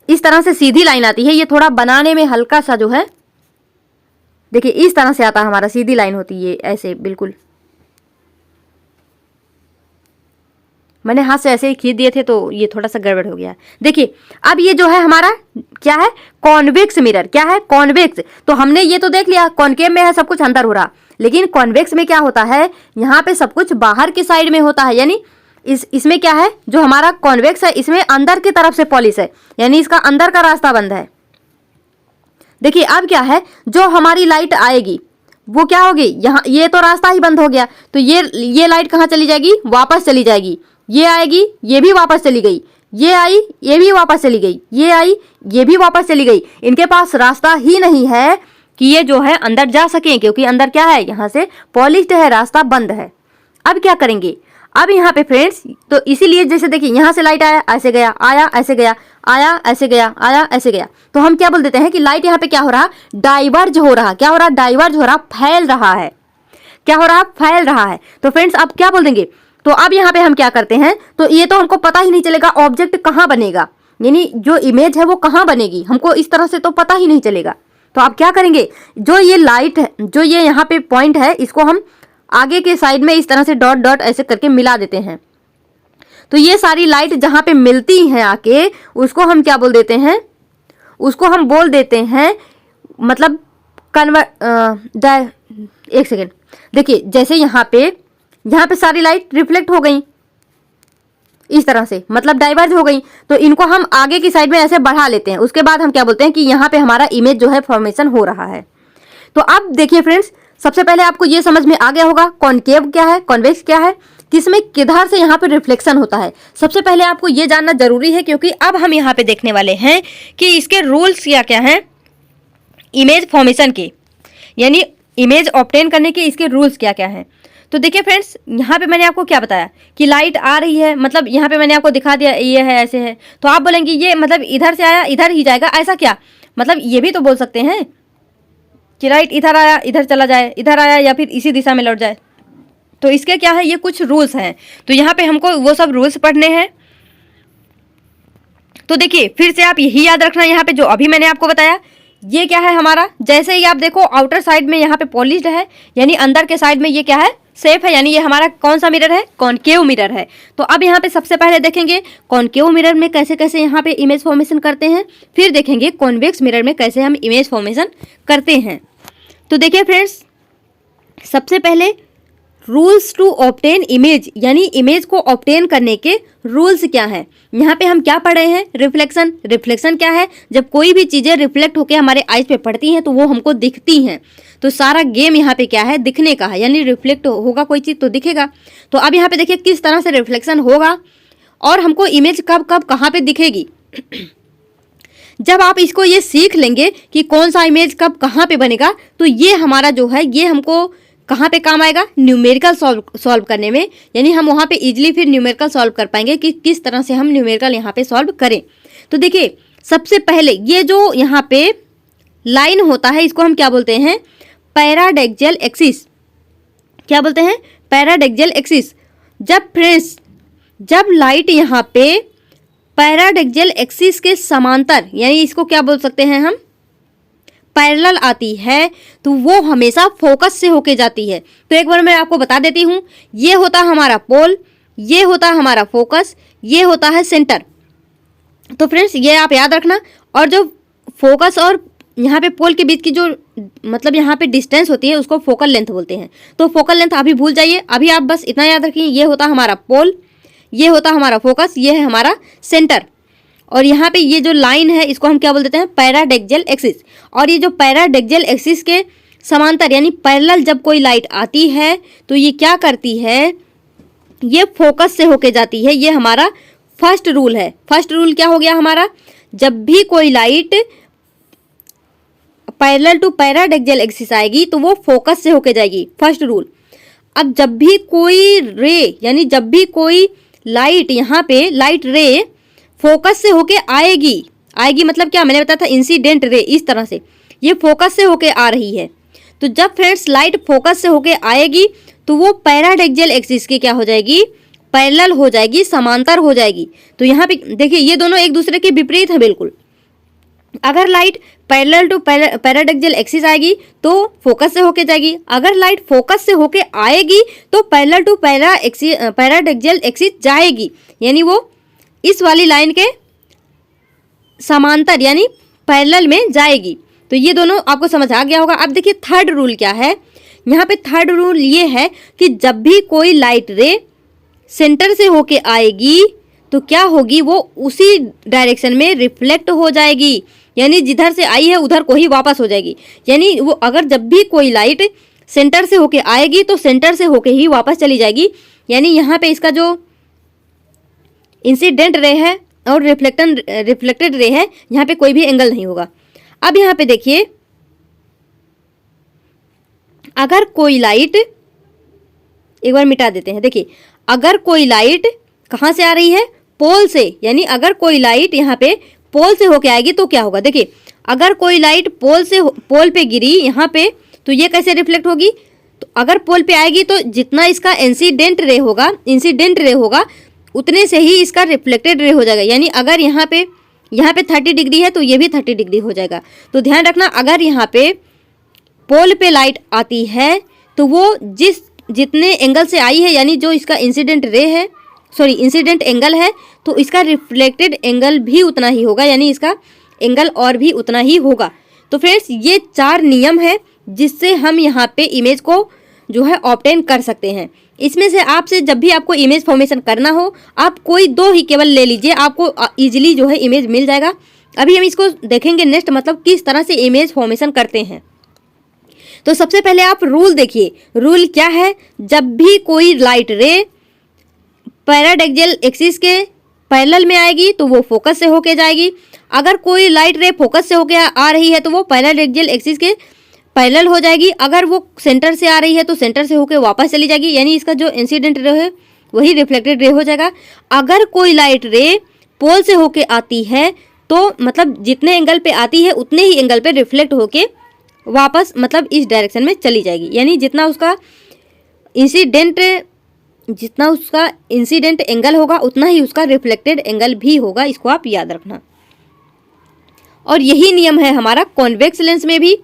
इस तरह से सीधी लाइन आती है, ये थोड़ा बनाने में हल्का सा जो है, देखिए इस तरह से आता है हमारा, सीधी लाइन होती है ऐसे बिल्कुल, मैंने हाथ से ऐसे ही खींच दिए थे तो ये थोड़ा सा गड़बड़ हो गया। देखिए अब ये जो है हमारा क्या है, कॉन्वेक्स मिरर। क्या है, कॉन्वेक्स। तो हमने ये तो देख लिया कॉनकेव में है सब कुछ अंदर हो रहा, लेकिन कॉन्वेक्स में क्या होता है, यहाँ पे सब कुछ बाहर की साइड में होता है, यानी इसमें क्या है, जो हमारा कॉन्वेक्स है इसमें अंदर की तरफ से पॉलिश है, यानी इसका अंदर का रास्ता बंद है। देखिए अब क्या है, जो हमारी लाइट आएगी वो क्या होगी, यहाँ ये तो रास्ता ही बंद हो गया, तो ये लाइट कहाँ चली जाएगी, वापस चली जाएगी। ये आएगी, ये भी वापस चली गई, ये आई, ये भी वापस चली गई, ये आई, ये भी वापस चली गई। इनके पास रास्ता ही नहीं है कि ये जो है अंदर जा सकें, क्योंकि अंदर क्या है, यहाँ से पॉलिश्ड है, रास्ता बंद है। अब क्या करेंगे, अब यहाँ पे फ्रेंड्स, तो इसीलिए जैसे देखिए यहाँ से लाइट आया ऐसे गया, आया ऐसे गया, आया ऐसे गया, आया ऐसे गया, तो हम क्या बोल देते हैं कि लाइट यहाँ पे क्या हो रहा, डाइवर्ज हो रहा। क्या हो रहा, डाइवर्ज हो रहा, फैल रहा है। क्या हो रहा, फैल रहा है। तो फ्रेंड्स अब क्या बोल देंगे, तो अब यहाँ पे हम क्या करते हैं, तो ये तो हमको पता ही नहीं चलेगा ऑब्जेक्ट कहाँ बनेगा, यानी जो इमेज है वो कहाँ बनेगी, हमको इस तरह से तो पता ही नहीं चलेगा। तो आप क्या करेंगे, जो ये लाइट है, जो ये यहाँ पे पॉइंट है, इसको हम आगे के साइड में इस तरह से डॉट डॉट ऐसे करके मिला देते हैं। तो ये सारी लाइट जहाँ पे मिलती हैं आके, उसको हम क्या बोल देते हैं, उसको हम बोल देते हैं मतलब एक सेकेंड, देखिए जैसे यहाँ पे सारी लाइट रिफ्लेक्ट हो गई इस तरह से, मतलब डाइवर्ज हो गई, तो इनको हम आगे की साइड में ऐसे बढ़ा लेते हैं। उसके बाद हम क्या बोलते हैं कि यहाँ पे हमारा इमेज जो है फॉर्मेशन हो रहा है। तो अब देखिए फ्रेंड्स, सबसे पहले आपको ये समझ में आ गया होगा कॉनकेव क्या है, कॉन्वेक्स क्या है, किसमें किधर से यहाँ पे रिफ्लेक्शन होता है। सबसे पहले आपको ये जानना जरूरी है, क्योंकि अब हम यहाँ पे देखने वाले हैं कि इसके रूल्स क्या क्या हैं इमेज फॉर्मेशन के। यानी इमेज ऑब्टेन करने के इसके रूल्स क्या क्या हैं। तो देखिए फ्रेंड्स, यहाँ पे मैंने आपको क्या बताया कि लाइट आ रही है, मतलब यहाँ पे मैंने आपको दिखा दिया ये है, ऐसे है। तो आप बोलेंगे ये मतलब इधर से आया इधर ही जाएगा, ऐसा क्या? मतलब ये भी तो बोल सकते हैं कि लाइट इधर आया इधर चला जाए, इधर आया या फिर इसी दिशा में लौट जाए। तो इसके क्या है, ये कुछ रूल्स हैं। तो यहाँ पे हमको वो सब रूल्स पढ़ने हैं। तो देखिए फिर से आप यही याद रखना, यहाँ पे जो अभी मैंने आपको बताया ये क्या है हमारा, जैसे ही आप देखो आउटर साइड में यहाँ पे पॉलिश्ड है, यानी अंदर के साइड में ये क्या है, सेफ है, यानी ये हमारा कौन सा मिरर है, कॉनकेव मिरर है। तो अब यहाँ पे सबसे पहले देखेंगे कॉनकेव मिरर में कैसे कैसे यहाँ पे इमेज फॉर्मेशन करते हैं, फिर देखेंगे कॉन्वेक्स मिरर में कैसे हम इमेज फॉर्मेशन करते हैं। तो देखिए फ्रेंड्स, सबसे पहले रूल्स टू ऑब्टेन इमेज, यानी इमेज को ऑब्टेन करने के रूल्स क्या हैं। यहाँ पे हम क्या पढ़ रहे हैं, रिफ्लेक्शन। रिफ्लेक्शन क्या है, जब कोई भी चीज़ें रिफ्लेक्ट होकर हमारे आइज पे पड़ती हैं तो वो हमको दिखती हैं। तो सारा गेम यहाँ पे क्या है, दिखने का है, यानी रिफ्लेक्ट होगा कोई चीज़ तो दिखेगा। तो अब यहाँ पे देखिए किस तरह से रिफ्लेक्शन होगा और हमको इमेज कब कब कहाँ पे दिखेगी। जब आप इसको ये सीख लेंगे कि कौन सा इमेज कब कहाँ पे बनेगा, तो ये हमारा जो है ये हमको कहाँ पे काम आएगा, न्यूमेरिकल सॉल्व करने में। यानी हम वहाँ पे इजीली फिर न्यूमेरिकल सॉल्व कर पाएंगे कि किस तरह से हम न्यूमेरिकल यहाँ पे सॉल्व करें। तो देखिए सबसे पहले ये जो यहाँ पे लाइन होता है इसको हम क्या बोलते हैं, पैराडेक्सियल एक्सिस। क्या बोलते हैं, पैराडेक्सियल एक्सिस। जब फ्रेंड्स जब लाइट यहाँ पे पैराडेक्सियल एक्सिस के समांतर, यानी इसको क्या बोल सकते हैं हम, पैरेलल आती है, तो वो हमेशा फोकस से होके जाती है। तो एक बार मैं आपको बता देती हूँ, ये होता हमारा पोल, ये होता हमारा फोकस, ये होता है सेंटर। तो फ्रेंड्स ये आप याद रखना। और जो फोकस और यहाँ पे पोल के बीच की जो मतलब यहाँ पे डिस्टेंस होती है उसको फोकल लेंथ बोलते हैं। तो फोकल लेंथ अभी भूल जाइए, अभी आप बस इतना याद रखिए, ये होता हमारा पोल, ये होता हमारा फोकस, ये है हमारा सेंटर। और यहाँ पे ये जो लाइन है इसको हम क्या बोल देते हैं, पैराडेक्सियल एक्सिस। और ये जो पैराडेक्सियल एक्सिस के समांतर यानी पैरेलल जब कोई लाइट आती है तो ये क्या करती है, ये फोकस से होके जाती है। ये हमारा फर्स्ट रूल है। फर्स्ट रूल क्या हो गया हमारा, जब भी कोई लाइट पैरेलल टू पैराडेक्सियल एक्सिस आएगी तो वो फोकस से होके जाएगी, फर्स्ट रूल। अब जब भी कोई रे, यानी जब भी कोई लाइट यहाँ पे लाइट रे फोकस से होके आएगी मतलब क्या, मैंने बताया था इंसिडेंट रे, इस तरह से ये फोकस से होके आ रही है। तो जब फ्रेंड्स लाइट फोकस से होके आएगी तो वो पैराडेक्सियल एक्सिस की क्या हो जाएगी, पैरेलल हो जाएगी, समांतर हो जाएगी। तो यहाँ पे देखिए ये दोनों एक दूसरे के विपरीत है बिल्कुल। अगर लाइट पैरेलल टू पैराडेक्सियल एक्सिस आएगी तो फोकस से होके जाएगी, अगर लाइट फोकस से होके आएगी तो पैरेलल टू पैराडेक्सियल एक्सिस जाएगी, यानी वो इस वाली लाइन के समांतर यानी पैरेलल में जाएगी। तो ये दोनों आपको समझ आ गया होगा। अब देखिए थर्ड रूल क्या है, यहाँ पे थर्ड रूल ये है कि जब भी कोई लाइट रे सेंटर से होके आएगी तो क्या होगी, वो उसी डायरेक्शन में रिफ्लेक्ट हो जाएगी, यानी जिधर से आई है उधर को ही वापस हो जाएगी। यानी वो अगर जब भी कोई लाइट सेंटर से होके आएगी तो सेंटर से होके ही वापस चली जाएगी। यानी यहाँ पे इसका जो इंसिडेंट रे है और रिफ्लेक्टेड रे है, यहाँ पे कोई भी एंगल नहीं होगा। अब यहाँ पे देखिए अगर कोई लाइट, एक बार मिटा देते हैं, देखिए अगर कोई लाइट कहाँ से आ रही है, पोल से, यानी अगर कोई लाइट यहाँ पे पोल से होके आएगी तो क्या होगा, देखिए अगर कोई लाइट पोल पे गिरी यहाँ पे तो ये कैसे रिफ्लेक्ट होगी, तो अगर पोल पे आएगी तो जितना इसका इंसिडेंट रे होगा उतने से ही इसका रिफ्लेक्टेड रे हो जाएगा। यानी अगर यहाँ पे 30 डिग्री है तो ये भी 30 डिग्री हो जाएगा। तो ध्यान रखना, अगर यहाँ पे पोल पे लाइट आती है तो वो जितने एंगल से आई है, यानी जो इसका इंसिडेंट एंगल है, तो इसका रिफ्लेक्टेड एंगल भी उतना ही होगा, यानी इसका एंगल और भी उतना ही होगा। तो फ्रेंड्स ये 4 नियम है जिससे हम यहाँ पे इमेज को जो है ऑब्टेन कर सकते हैं। इसमें से आपसे जब भी आपको इमेज फॉर्मेशन करना हो आप कोई 2 ही केवल ले लीजिए, आपको इजीली जो है इमेज मिल जाएगा। अभी हम इसको देखेंगे नेक्स्ट, मतलब किस तरह से इमेज फॉर्मेशन करते हैं। तो सबसे पहले आप रूल देखिए, रूल क्या है, जब भी कोई लाइट रे पैराडेक्सियल एक्सिस के पैरेलल में आएगी तो वो फोकस से होके जाएगी। अगर कोई लाइट रे फोकस से होके आ रही है तो वो पैराडेक्सियल एक्सिस के पैरेलल हो जाएगी। अगर वो सेंटर से आ रही है तो सेंटर से होके वापस चली जाएगी, यानी इसका जो इंसिडेंट रे है वही रिफ्लेक्टेड रे हो जाएगा। अगर कोई लाइट रे पोल से होके आती है तो मतलब जितने एंगल पे आती है उतने ही एंगल पे रिफ्लेक्ट होके वापस मतलब इस डायरेक्शन में चली जाएगी, यानी जितना उसका इंसिडेंट एंगल होगा उतना ही उसका रिफ्लेक्टेड एंगल भी होगा, इसको आप याद रखना। और यही नियम है हमारा कॉन्वेक्स लेंस में भी।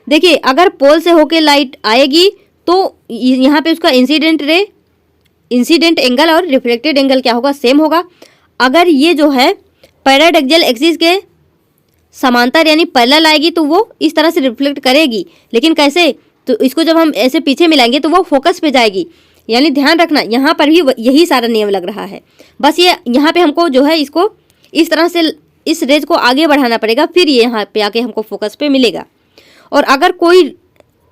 देखिए अगर पोल से होके लाइट आएगी तो यहाँ पे उसका इंसिडेंट एंगल और रिफ्लेक्टेड एंगल क्या होगा, सेम होगा। अगर ये जो है पैराडक्सियल एक्सिस के समांतर यानी पैरेलल आएगी तो वो इस तरह से रिफ्लेक्ट करेगी, लेकिन कैसे, तो इसको जब हम ऐसे पीछे मिलाएंगे तो वो फोकस पे जाएगी। यानी ध्यान रखना यहाँ पर भी यही सारा नियम लग रहा है, बस ये यहाँ पे हमको जो है इसको इस तरह से इस रेज को आगे बढ़ाना पड़ेगा, फिर ये यहाँ पे आके हमको फोकस पे मिलेगा। और अगर कोई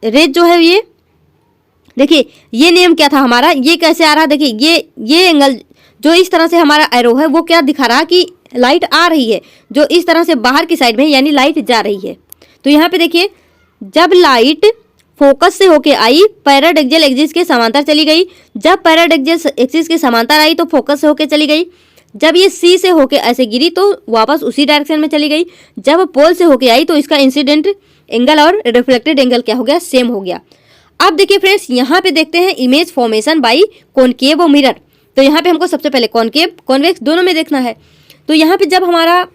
रेज जो है ये देखिए ये नियम क्या था हमारा, ये कैसे आ रहा, देखिए ये एंगल जो इस तरह से हमारा एरो है वो क्या दिखा रहा कि लाइट आ रही है, जो इस तरह से बाहर की साइड में यानी लाइट जा रही है। तो यहाँ पे देखिए जब लाइट फोकस से होके आई पैराडक्सियल एक्सिस के समांतर चली गई, जब पैराडक्सियल एक्सिस के समांतर आई तो फोकस से होके चली गई, जब ये सी से होके ऐसे गिरी तो वापस उसी डायरेक्शन में चली गई, जब पोल से होके आई तो इसका इंसिडेंट एंगल और रिफ्लेक्टेड एंगल क्या हो गया, सेम हो गया। अब देखिए फ्रेंड्स यहाँ पे देखते हैं इमेज फॉर्मेशन बाई कॉनकेव और मिरर। तो यहाँ पे हमको सबसे पहले कॉनकेव कॉन्वेक्स दोनों में देखना है। तो यहाँ पे जब हमारा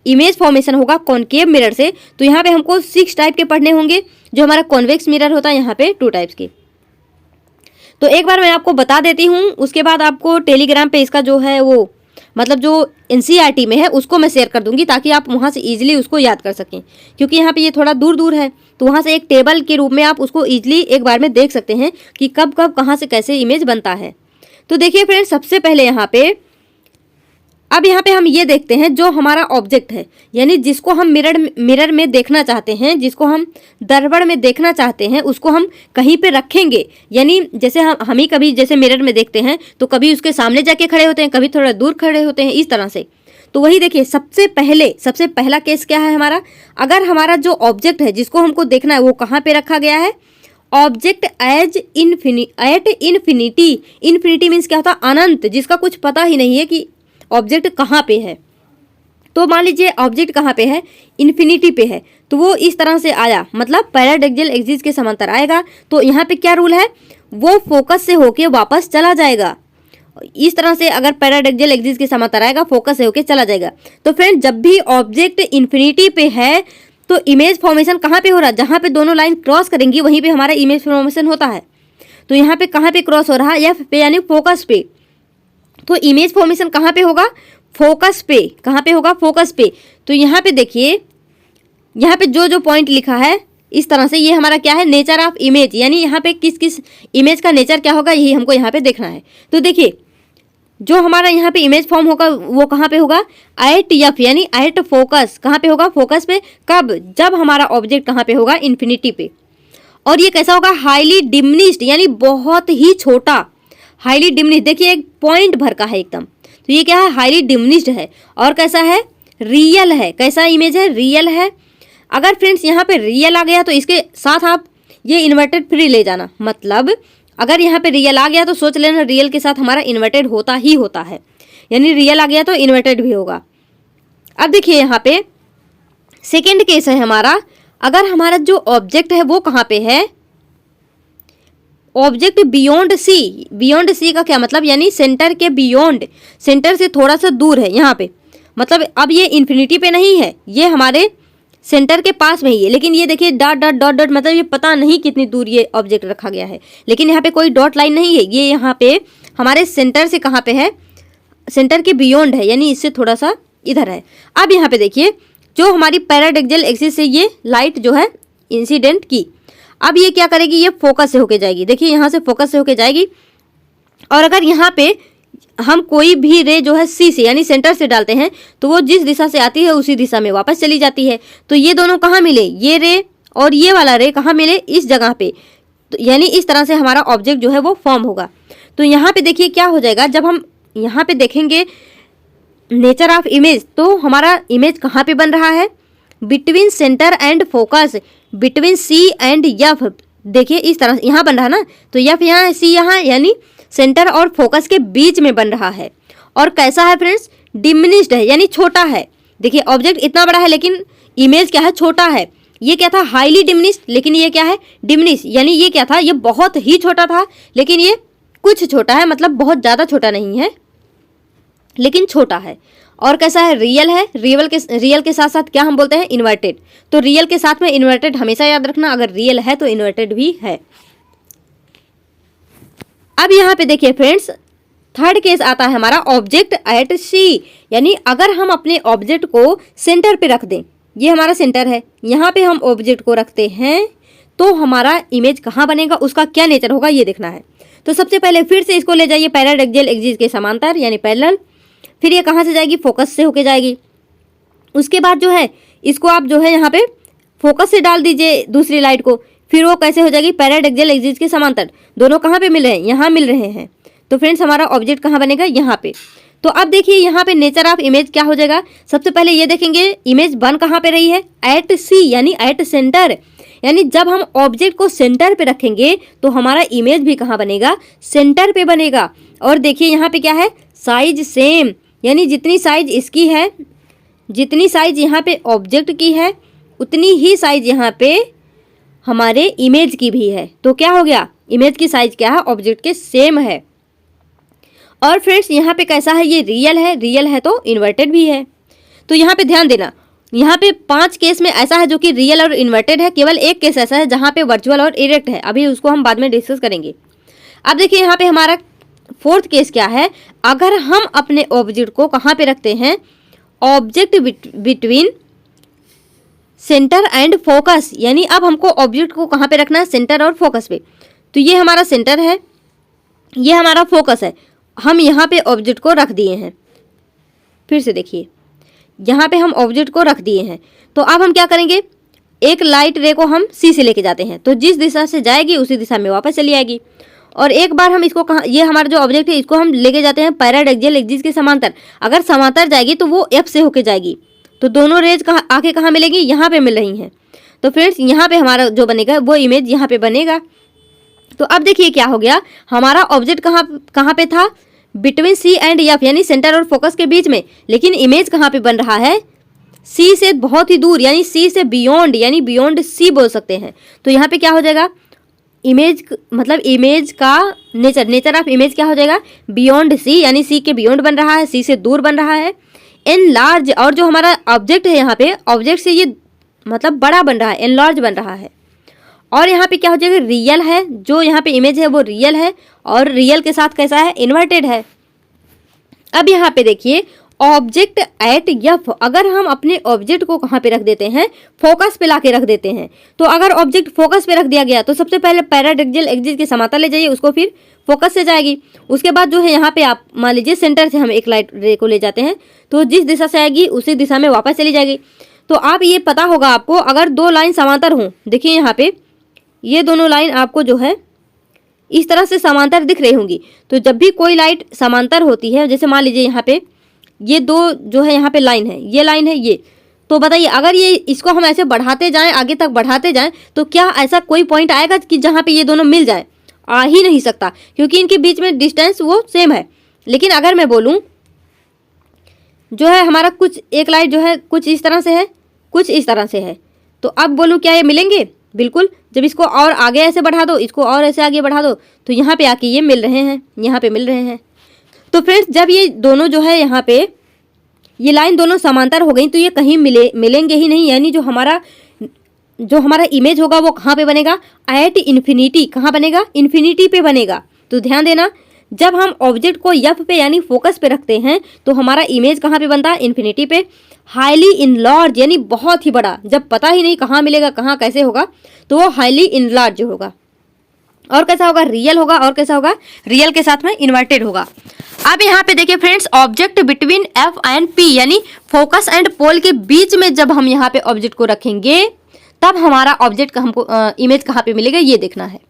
इमेज फॉर्मेशन होगा कॉनकेव मिरर से तो यहाँ पे हमको 6 टाइप के पढ़ने होंगे, जो हमारा कॉन्वेक्स मिरर होता है यहाँ पे 2 टाइप्स के। तो एक बार मैं आपको बता देती हूँ, उसके बाद आपको टेलीग्राम पे इसका जो है वो मतलब जो एनसीईआरटी में है उसको मैं शेयर कर दूंगी, ताकि आप वहाँ से ईजिली उसको याद कर सकें, क्योंकि यहाँ पे ये थोड़ा दूर दूर है। तो वहाँ से एक टेबल के रूप में आप उसको ईजिली एक बार में देख सकते हैं कि कब कब कहाँ से कैसे इमेज बनता है। तो देखिए फ्रेंड्स सबसे पहले यहाँ पे हम ये देखते हैं जो हमारा ऑब्जेक्ट है, यानी जिसको हम मिरर में देखना चाहते हैं, जिसको हम दर्पण में देखना चाहते हैं, उसको हम कहीं पे रखेंगे। यानी जैसे हम ही कभी जैसे मिरर में देखते हैं तो कभी उसके सामने जाके खड़े होते हैं, कभी थोड़ा दूर खड़े होते हैं, इस तरह से। तो वही देखिए सबसे पहला केस क्या है हमारा, अगर हमारा जो ऑब्जेक्ट है जिसको हमको देखना है वो कहाँ पे रखा गया है, object at infinity. Infinity means क्या होता है, अनंत, जिसका कुछ पता ही नहीं है कि ऑब्जेक्ट कहाँ पे है। तो मान लीजिए ऑब्जेक्ट कहाँ पे है, इन्फिनिटी पे है, तो वो इस तरह से आया, मतलब पैराडक्सियल एक्सिस के समांतर आएगा। तो यहाँ पे क्या रूल है, वो फोकस से होके वापस चला जाएगा। इस तरह से अगर पैराडक्सियल एक्सिस के समांतर आएगा, फोकस से होके चला जाएगा। तो फ्रेंड जब भी ऑब्जेक्ट इन्फिनिटी पे है तो इमेज फॉर्मेशन कहाँ पे हो रहा है, जहाँ पे दोनों लाइन क्रॉस करेंगी वहीं पे हमारा इमेज फॉर्मेशन होता है। तो यहाँ पे कहाँ पे क्रॉस हो रहा है, एफ पे यानी फोकस पे। तो इमेज फॉर्मेशन कहाँ पे होगा, फोकस पे। कहाँ पे होगा, फोकस पे। तो यहाँ पे देखिए यहाँ पे जो पॉइंट लिखा है इस तरह से, ये हमारा क्या है, नेचर ऑफ इमेज, यानी यहाँ पे किस किस इमेज का नेचर क्या होगा यही हमको यहाँ पे देखना है। तो देखिए जो हमारा यहाँ पे इमेज फॉर्म होगा वो कहाँ पे होगा, एट एफ यानी एट फोकस। कहाँ पे होगा, फोकस पे। कब, जब हमारा ऑब्जेक्ट कहाँ पे होगा, इन्फिनिटी पे। और ये कैसा होगा, हाईली डिमिनिश्ड यानी बहुत ही छोटा, हाईली डिमिनिश्ड। देखिए एक पॉइंट भर का है एकदम, तो ये क्या है, हाईली डिमिनिश्ड है। और कैसा है, रियल है। कैसा इमेज है, रियल है। अगर फ्रेंड्स यहाँ पे रियल आ गया तो इसके साथ आप ये इन्वर्टेड फ्री ले जाना, मतलब अगर यहाँ पे रियल आ गया तो सोच लेना रियल के साथ हमारा इन्वर्टेड होता ही होता है, यानी रियल आ गया तो इन्वर्टेड भी होगा। अब देखिए यहाँ पे सेकेंड केस है हमारा, अगर हमारा जो ऑब्जेक्ट है वो कहाँ पे है, object beyond C. Beyond C का क्या मतलब, यानी सेंटर के बियॉन्ड, सेंटर से थोड़ा सा दूर है यहाँ पे, मतलब अब ये इन्फिनिटी पे नहीं है, ये हमारे सेंटर के पास में ही है। लेकिन ये देखिए डॉट डॉट डॉट डॉट, मतलब ये पता नहीं कितनी दूर ये ऑब्जेक्ट रखा गया है, लेकिन यहाँ पे कोई डॉट लाइन नहीं है, ये यहाँ पे हमारे सेंटर से कहाँ पे है, सेंटर के बियॉन्ड है, यानी इससे थोड़ा सा इधर है। अब यहाँ पे देखिए जो हमारी पैराडक्सियल एक्सिस से ये लाइट जो है इंसिडेंट की, अब ये क्या करेगी, ये फोकस से होके जाएगी। देखिए यहाँ से फोकस से होके जाएगी, और अगर यहाँ पे हम कोई भी रे जो है सी से यानी सेंटर से डालते हैं तो वो जिस दिशा से आती है उसी दिशा में वापस चली जाती है। तो ये दोनों कहाँ मिले, ये रे और ये वाला रे कहाँ मिले, इस जगह पे। तो यानी इस तरह से हमारा ऑब्जेक्ट जो है वो फॉर्म होगा। तो यहाँ पे देखिए क्या हो जाएगा, जब हम यहाँ पे देखेंगे नेचर ऑफ इमेज, तो हमारा इमेज कहाँ पे बन रहा है, between centre and focus between C and F. देखिए इस तरह यहाँ बन रहा ना, तो एफ यहाँ है, सी यहाँ, यानी सेंटर और फोकस के बीच में बन रहा है। और कैसा है फ्रेंड्स, डिमिनिश्ड है, यानी छोटा है। देखिए ऑब्जेक्ट इतना बड़ा है लेकिन इमेज क्या है, छोटा है। ये क्या था, हाईली डिमिनिश्ड, लेकिन ये क्या है, डिमिनिश, यानी ये क्या था, ये बहुत ही छोटा था लेकिन ये कुछ छोटा है, मतलब बहुत ज़्यादा छोटा नहीं है लेकिन छोटा है। और कैसा है, रियल है। रियल के साथ साथ क्या हम बोलते हैं, इन्वर्टेड। तो रियल के साथ में इन्वर्टेड हमेशा याद रखना, अगर रियल है तो इन्वर्टेड भी है। अब यहाँ पे देखिए फ्रेंड्स, थर्ड केस आता है हमारा ऑब्जेक्ट एट सी, यानी अगर हम अपने ऑब्जेक्ट को सेंटर पे रख दें, ये हमारा सेंटर है, यहाँ पे हम ऑब्जेक्ट को रखते हैं तो हमारा इमेज कहाँ बनेगा, उसका क्या नेचर होगा ये देखना है। तो सबसे पहले फिर से इसको ले जाइए पैरेलल एक्सियल एक्सिस के समांतर, यानी पैरेलल। फिर ये कहाँ से जाएगी, फोकस से होके जाएगी। उसके बाद जो है इसको आप जो है यहाँ पे फोकस से डाल दीजिए दूसरी लाइट को, फिर वो कैसे हो जाएगी, पैरेलल एक्सियल एक्सिस के समांतर। दोनों कहाँ पे मिल रहे हैं, यहाँ मिल रहे हैं। तो फ्रेंड्स हमारा ऑब्जेक्ट कहाँ बनेगा, यहाँ पे। तो अब देखिए यहाँ पे नेचर ऑफ इमेज क्या हो जाएगा। सबसे पहले ये देखेंगे इमेज बन कहाँ पे रही है, एट सी, यानी एट सेंटर। यानी जब हम ऑब्जेक्ट को सेंटर पे रखेंगे तो हमारा इमेज भी कहाँ बनेगा, सेंटर पे बनेगा। और देखिए यहाँ पे क्या है, साइज सेम, यानी जितनी साइज इसकी है, जितनी साइज यहाँ पे ऑब्जेक्ट की है, उतनी ही साइज यहाँ पे हमारे इमेज की भी है। तो क्या हो गया, इमेज की साइज क्या है, ऑब्जेक्ट के सेम है। और फ्रेंड्स यहाँ पे कैसा है, ये रियल है, रियल है तो इन्वर्टेड भी है। तो यहाँ पे ध्यान देना, यहाँ पे 5 केस में ऐसा है जो कि रियल और इन्वर्टेड है, केवल एक केस ऐसा है जहाँ पे वर्चुअल और इरेक्ट है, अभी उसको हम बाद में डिस्कस करेंगे। अब देखिए यहाँ पे हमारा फोर्थ केस क्या है, अगर हम अपने ऑब्जेक्ट को कहाँ पे रखते हैं, object between centre and focus, यानी अब हमको ऑब्जेक्ट को कहाँ पे रखना है, सेंटर और फोकस पे। तो ये हमारा सेंटर है, ये हमारा फोकस है, हम यहाँ पे ऑब्जेक्ट को रख दिए हैं। फिर से देखिए यहाँ पे हम ऑब्जेक्ट को रख दिए हैं। तो अब हम क्या करेंगे, एक लाइट रे को हम सी से लेके जाते हैं, तो जिस दिशा से जाएगी उसी दिशा में वापस चली आएगी। और एक बार हम इसको कहाँ, ये हमारा जो ऑब्जेक्ट है इसको हम लेके जाते हैं पैरेलल एक्सियल एक्सिस के समांतर। अगर समांतर जाएगी तो वो एफ से होके जाएगी, तो दोनों रेज कहाँ आके कहाँ मिलेगी, यहाँ पे मिल रही हैं। तो फ्रेंड्स यहाँ पे हमारा जो बनेगा वो इमेज यहाँ पे बनेगा। तो अब देखिए क्या हो गया, हमारा ऑब्जेक्ट कहाँ पे था, बिटवीन सी एंड एफ, यानी सेंटर और फोकस के बीच में, लेकिन इमेज कहाँ पे बन रहा है, सी से बहुत ही दूर, यानी सी से बियॉन्ड, यानी बियॉन्ड सी बोल सकते हैं। तो यहाँ पे क्या हो जाएगा, इमेज मतलब इमेज का नेचर ऑफ इमेज क्या हो जाएगा, बियॉन्ड सी, यानी सी के बियॉन्ड बन रहा है, सी से दूर बन रहा है। एनलार्ज, और जो हमारा ऑब्जेक्ट है यहाँ पे, ऑब्जेक्ट से ये मतलब बड़ा बन रहा है, एनलार्ज बन रहा है। और यहाँ पे क्या हो जाएगा, रियल है, जो यहाँ पे इमेज है वो रियल है, और रियल के साथ कैसा है, इन्वर्टेड है। अब यहाँ पे देखिए ऑब्जेक्ट एट एफ, अगर हम अपने ऑब्जेक्ट को कहाँ पे रख देते हैं, फोकस पे लाके रख देते हैं। तो अगर ऑब्जेक्ट फोकस पे रख दिया गया तो सबसे पहले पैरेलल एक्सियल एक्सिस के समांतर ले जाइए उसको, फिर फोकस से जाएगी। उसके बाद जो है यहाँ पे आप मान लीजिए सेंटर से हम एक लाइट रे को ले जाते हैं, तो जिस दिशा से आएगी उसी दिशा में वापस चली जाएगी। तो आप ये पता होगा आपको, अगर 2 लाइन समांतर हों, देखिए यहाँ पे ये दोनों लाइन आपको जो है इस तरह से समांतर दिख रही होंगी। तो जब भी कोई लाइट समांतर होती है, जैसे मान लीजिए यहाँ पे ये 2 जो है यहाँ पे लाइन है, ये लाइन है ये, तो बताइए अगर ये इसको हम ऐसे बढ़ाते जाएं, आगे तक बढ़ाते जाएं, तो क्या ऐसा कोई पॉइंट आएगा कि जहाँ पे ये दोनों मिल जाएं? आ ही नहीं सकता, क्योंकि इनके बीच में डिस्टेंस वो सेम है। लेकिन अगर मैं बोलूँ जो है हमारा कुछ एक लाइट जो है कुछ इस तरह से है, कुछ इस तरह से है, तो अब बोलूँ क्या ये मिलेंगे? बिल्कुल। जब इसको और आगे ऐसे बढ़ा दो, इसको और ऐसे आगे बढ़ा दो, तो यहाँ पे आके ये मिल रहे हैं, यहाँ पे मिल रहे हैं। तो फ्रेंड्स जब ये दोनों जो है यहाँ पे ये लाइन दोनों समांतर हो गई तो ये कहीं मिलेंगे ही नहीं, यानी जो हमारा इमेज होगा वो कहाँ पे बनेगा, एट इन्फिनिटी। कहाँ बनेगा? इन्फिनिटी पे बनेगा। तो ध्यान देना, जब हम ऑब्जेक्ट को एफ पे यानी फोकस पे रखते हैं तो हमारा इमेज कहाँ पे बनता है? इन्फिनिटी पे। हाईली इनलार्ज यानी बहुत ही बड़ा, जब पता ही नहीं कहाँ मिलेगा, कहाँ कैसे होगा, तो वो हाईली इनलार्ज होगा। और कैसा होगा? रियल होगा। और कैसा होगा? रियल के साथ में इन्वर्टेड होगा। अब यहाँ पे देखिए friends, object between F and P यानी फोकस एंड पोल के बीच में जब हम यहाँ पे ऑब्जेक्ट को रखेंगे तब हमारा ऑब्जेक्ट हमको इमेज कहाँ पे मिलेगा ये देखना है।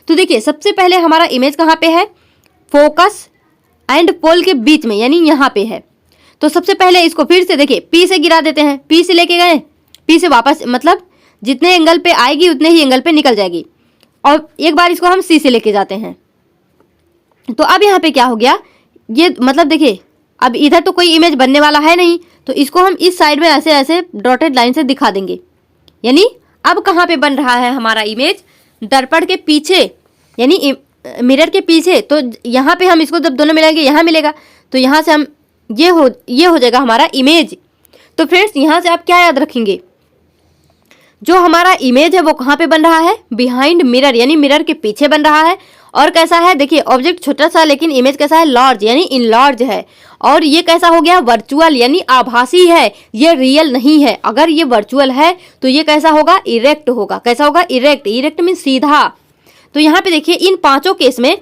तो देखिए सबसे पहले हमारा इमेज कहाँ पे है? फोकस एंड पोल के बीच में, यानी यहाँ पे है। तो सबसे पहले इसको फिर से देखिए पी से गिरा देते हैं। पी से लेके गए, पी से वापस मतलब जितने एंगल पे आएगी उतने ही एंगल पे निकल जाएगी। और एक बार इसको हम सी से लेके जाते हैं। तो अब यहाँ पे क्या हो गया, ये मतलब देखिए अब इधर तो कोई इमेज बनने वाला है नहीं, तो इसको हम इस साइड में ऐसे ऐसे डॉटेड लाइन से दिखा देंगे। यानी अब कहाँ पे बन रहा है हमारा इमेज, दर्पण के पीछे यानी मिरर के पीछे। तो यहाँ पे हम इसको जब दोनों मिलाएंगे यहाँ मिलेगा, तो यहाँ से हम ये हो जाएगा हमारा इमेज। तो फ्रेंड्स यहाँ से आप क्या याद रखेंगे, जो हमारा इमेज है वो कहाँ पे बन रहा है, बिहाइंड मिरर यानी मिरर के पीछे बन रहा है। और कैसा है, देखिए ऑब्जेक्ट छोटा सा लेकिन इमेज कैसा है, लार्ज यानी इनलार्ज है। और ये कैसा हो गया, वर्चुअल यानी आभासी है, ये रियल नहीं है। अगर ये वर्चुअल है तो ये कैसा होगा, इरेक्ट होगा। कैसा होगा, इरेक्ट। इरेक्ट मीन सीधा। तो यहाँ पे देखिए इन पांचों केस में